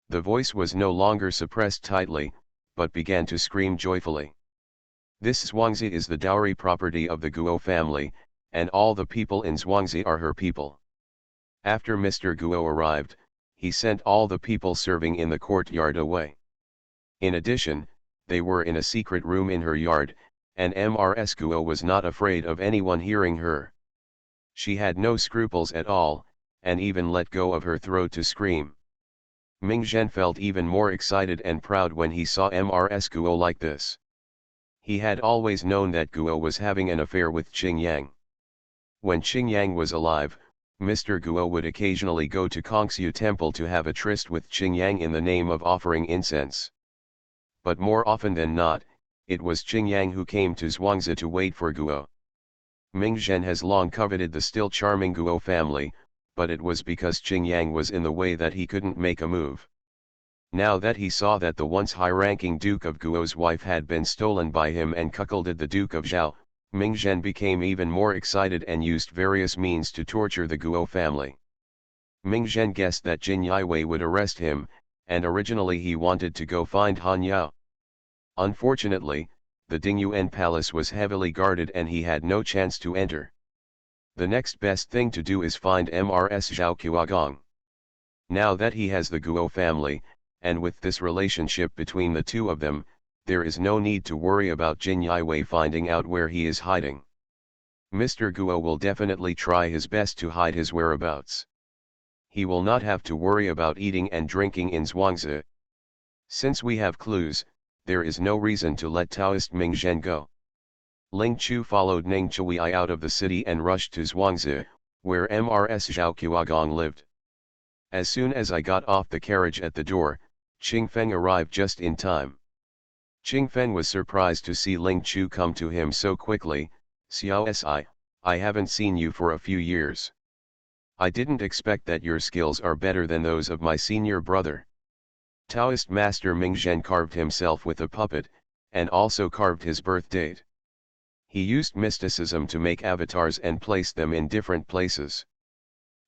Speaker 1: The voice was no longer suppressed tightly, but began to scream joyfully. This Zhuangzi is the dowry property of the Guo family, and all the people in Zhuangzi are her people. After Mr. Guo arrived, he sent all the people serving in the courtyard away. In addition, they were in a secret room in her yard, and Mrs. Guo was not afraid of anyone hearing her. She had no scruples at all, and even let go of her throat to scream. Mingzhen felt even more excited and proud when he saw Mrs. Guo like this. He had always known that Guo was having an affair with Qing Yang. When Qing Yang was alive, Mr. Guo would occasionally go to Kongxiu Temple to have a tryst with Qing Yang in the name of offering incense. But more often than not, it was Qing Yang who came to Zhuangzi to wait for Guo. Mingzhen has long coveted the still charming Guo family, but it was because Qing Yang was in the way that he couldn't make a move. Now that he saw that the once high-ranking Duke of Guo's wife had been stolen by him and cuckolded the Duke of Zhao, Mingzhen became even more excited and used various means to torture the Guo family. Mingzhen guessed that Jin Yue would arrest him, and originally he wanted to go find Han Yao. Unfortunately, the Dingyuan palace was heavily guarded and he had no chance to enter. The next best thing to do is find Mrs. Zhao Qiuagong. Now that he has the Guo family, and with this relationship between the two of them, there is no need to worry about Jin Yue finding out where he is hiding. Mr. Guo will definitely try his best to hide his whereabouts. He will not have to worry about eating and drinking in Zhuangzi. Since we have clues, there is no reason to let Taoist Mingzhen go. Ling Chu followed Ning Chui out of the city and rushed to Zhuangzi, where Mrs. Zhao Qiuagong lived. As soon as I got off the carriage at the door, Qing Feng arrived just in time. Qing Feng was surprised to see Ling Chu come to him so quickly. "Xiao Si, I haven't seen you for a few years. I didn't expect that your skills are better than those of my senior brother. Taoist master Ming Zhen carved himself with a puppet, and also carved his birth date. He used mysticism to make avatars and place them in different places.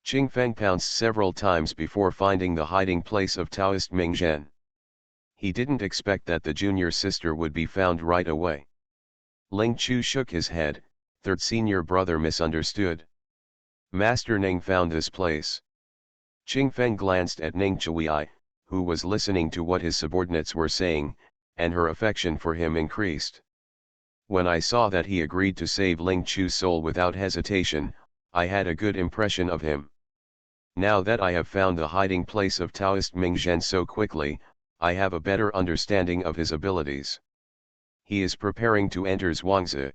Speaker 1: Qing Feng pounced several times before finding the hiding place of Taoist Ming Zhen. He didn't expect that the junior sister would be found right away. Ling Chu shook his head. Third senior brother misunderstood. Master Ning found this place. Qing Feng glanced at Ning Chui, who was listening to what his subordinates were saying, and her affection for him increased. When I saw that he agreed to save Ling Chu's soul without hesitation, I had a good impression of him. Now that I have found the hiding place of Taoist Ming Zhen so quickly, I have a better understanding of his abilities. He is preparing to enter Zhuangzi.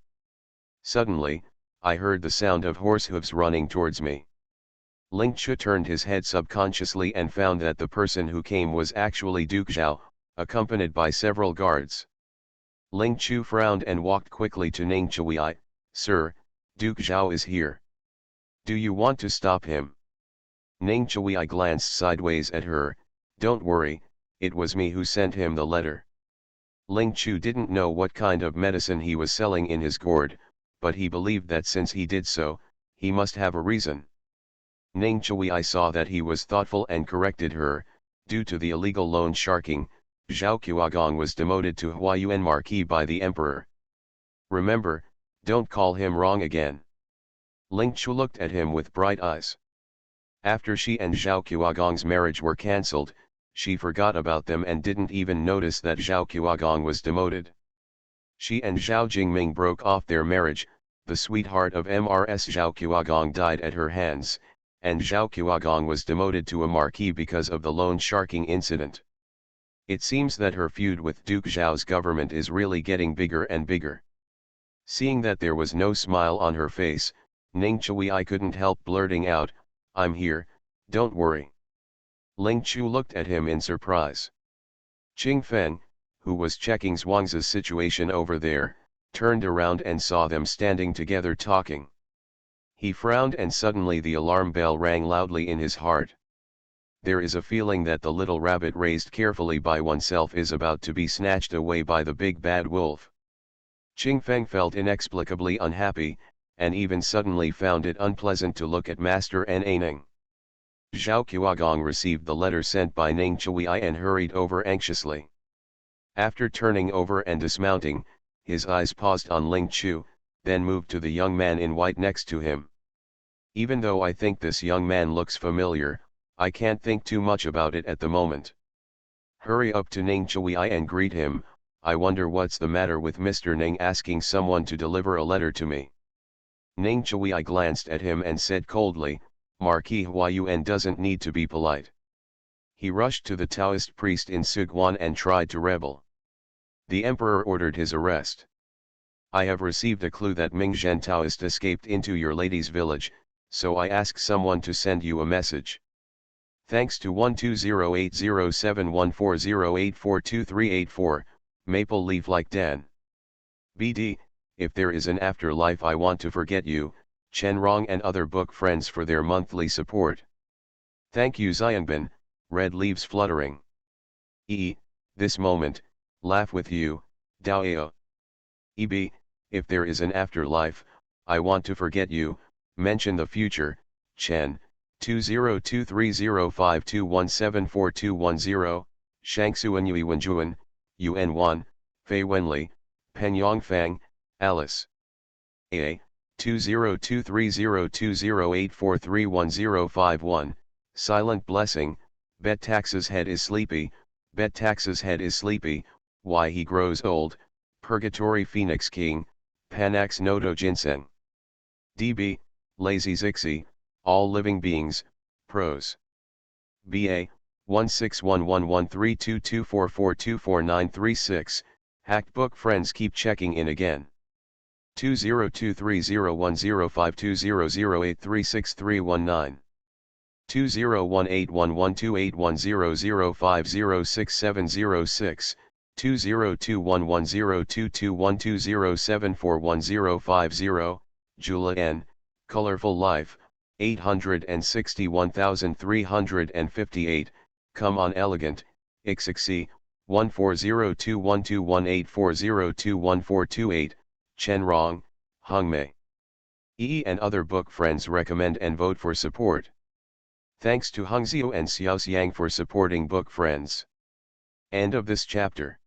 Speaker 1: Suddenly, I heard the sound of horse hooves running towards me. Ling Chu turned his head subconsciously and found that the person who came was actually Duke Zhao, accompanied by several guards. Ling Chu frowned and walked quickly to Ning Chui. Sir, Duke Zhao is here. Do you want to stop him? Ning Chui glanced sideways at her. Don't worry, it was me who sent him the letter. Ling Chu didn't know what kind of medicine he was selling in his gourd, but he believed that since he did so, he must have a reason. Ning Chui saw that he was thoughtful and corrected her. Due to the illegal loan sharking, Zhao Qiagong was demoted to Huayuan Marquis by the emperor. Remember, don't call him wrong again. Ling Chu looked at him with bright eyes. After she and Zhao Qiagong's marriage were cancelled, she forgot about them and didn't even notice that Zhao Qiagong was demoted. She and Zhao Jingming broke off their marriage. The sweetheart of MRS Zhao Qiagong died at her hands, and Zhao Qiagong was demoted to a marquis because of the loan sharking incident. It seems that her feud with Duke Zhao's government is really getting bigger and bigger. Seeing that there was no smile on her face, Ning Chui couldn't help blurting out, I'm here, don't worry. Ling Chu looked at him in surprise. Qing Feng, who was checking Zhuangzi's situation over there, turned around and saw them standing together talking. He frowned and suddenly the alarm bell rang loudly in his heart. There is a feeling that the little rabbit raised carefully by oneself is about to be snatched away by the big bad wolf. Qing Feng felt inexplicably unhappy, and even suddenly found it unpleasant to look at Master Ning. Zhao Qiagong received the letter sent by Ning Chui and hurried over anxiously. After turning over and dismounting, his eyes paused on Ling Chu, then moved to the young man in white next to him. Even though I think this young man looks familiar, I can't think too much about it at the moment. Hurry up to Ning Chui and greet him. I wonder what's the matter with Mr. Ning asking someone to deliver a letter to me. Ning Chui glanced at him and said coldly, Marquis Huayuan doesn't need to be polite. He rushed to the Taoist priest in Suguan and tried to rebel. The emperor ordered his arrest. I have received a clue that Ming Zhen Taoist escaped into your lady's village, so I ask someone to send you a message. Thanks to 120807140842384, Maple Leaf like Dan. BD, if there is an afterlife I want to forget you, Chen Rong and other book friends for their monthly support. Thank you Xianbin, red leaves fluttering. This moment, laugh with you, Daoeo. EB, if there is an afterlife, I want to forget you, mention the future, Chen, 20230521742110, Shangsuan Yui Wenjuan, Yuan Wan, Fei Wenli, Pen Yongfang, Alice. A. 20230208431051, Silent Blessing, Bet Tax's head is sleepy, Bet Tax's head is sleepy, why he grows old, Purgatory Phoenix King, Panax Nodo Ginseng. DB, Lazy Zixi, All Living Beings, Prose. BA, 1611132244244936, Hacked Book Friends keep checking in again. 2023010520083631 201811281005067006, 202110221207411050, Jula N., Colorful Life, 861358, come on elegant, Ixixi, 1402121840214228, Chen Rong, Hung Mei. E and other book friends recommend and vote for support. Thanks to Hung Xiu and Xiao Xiang for supporting book friends. End of this chapter.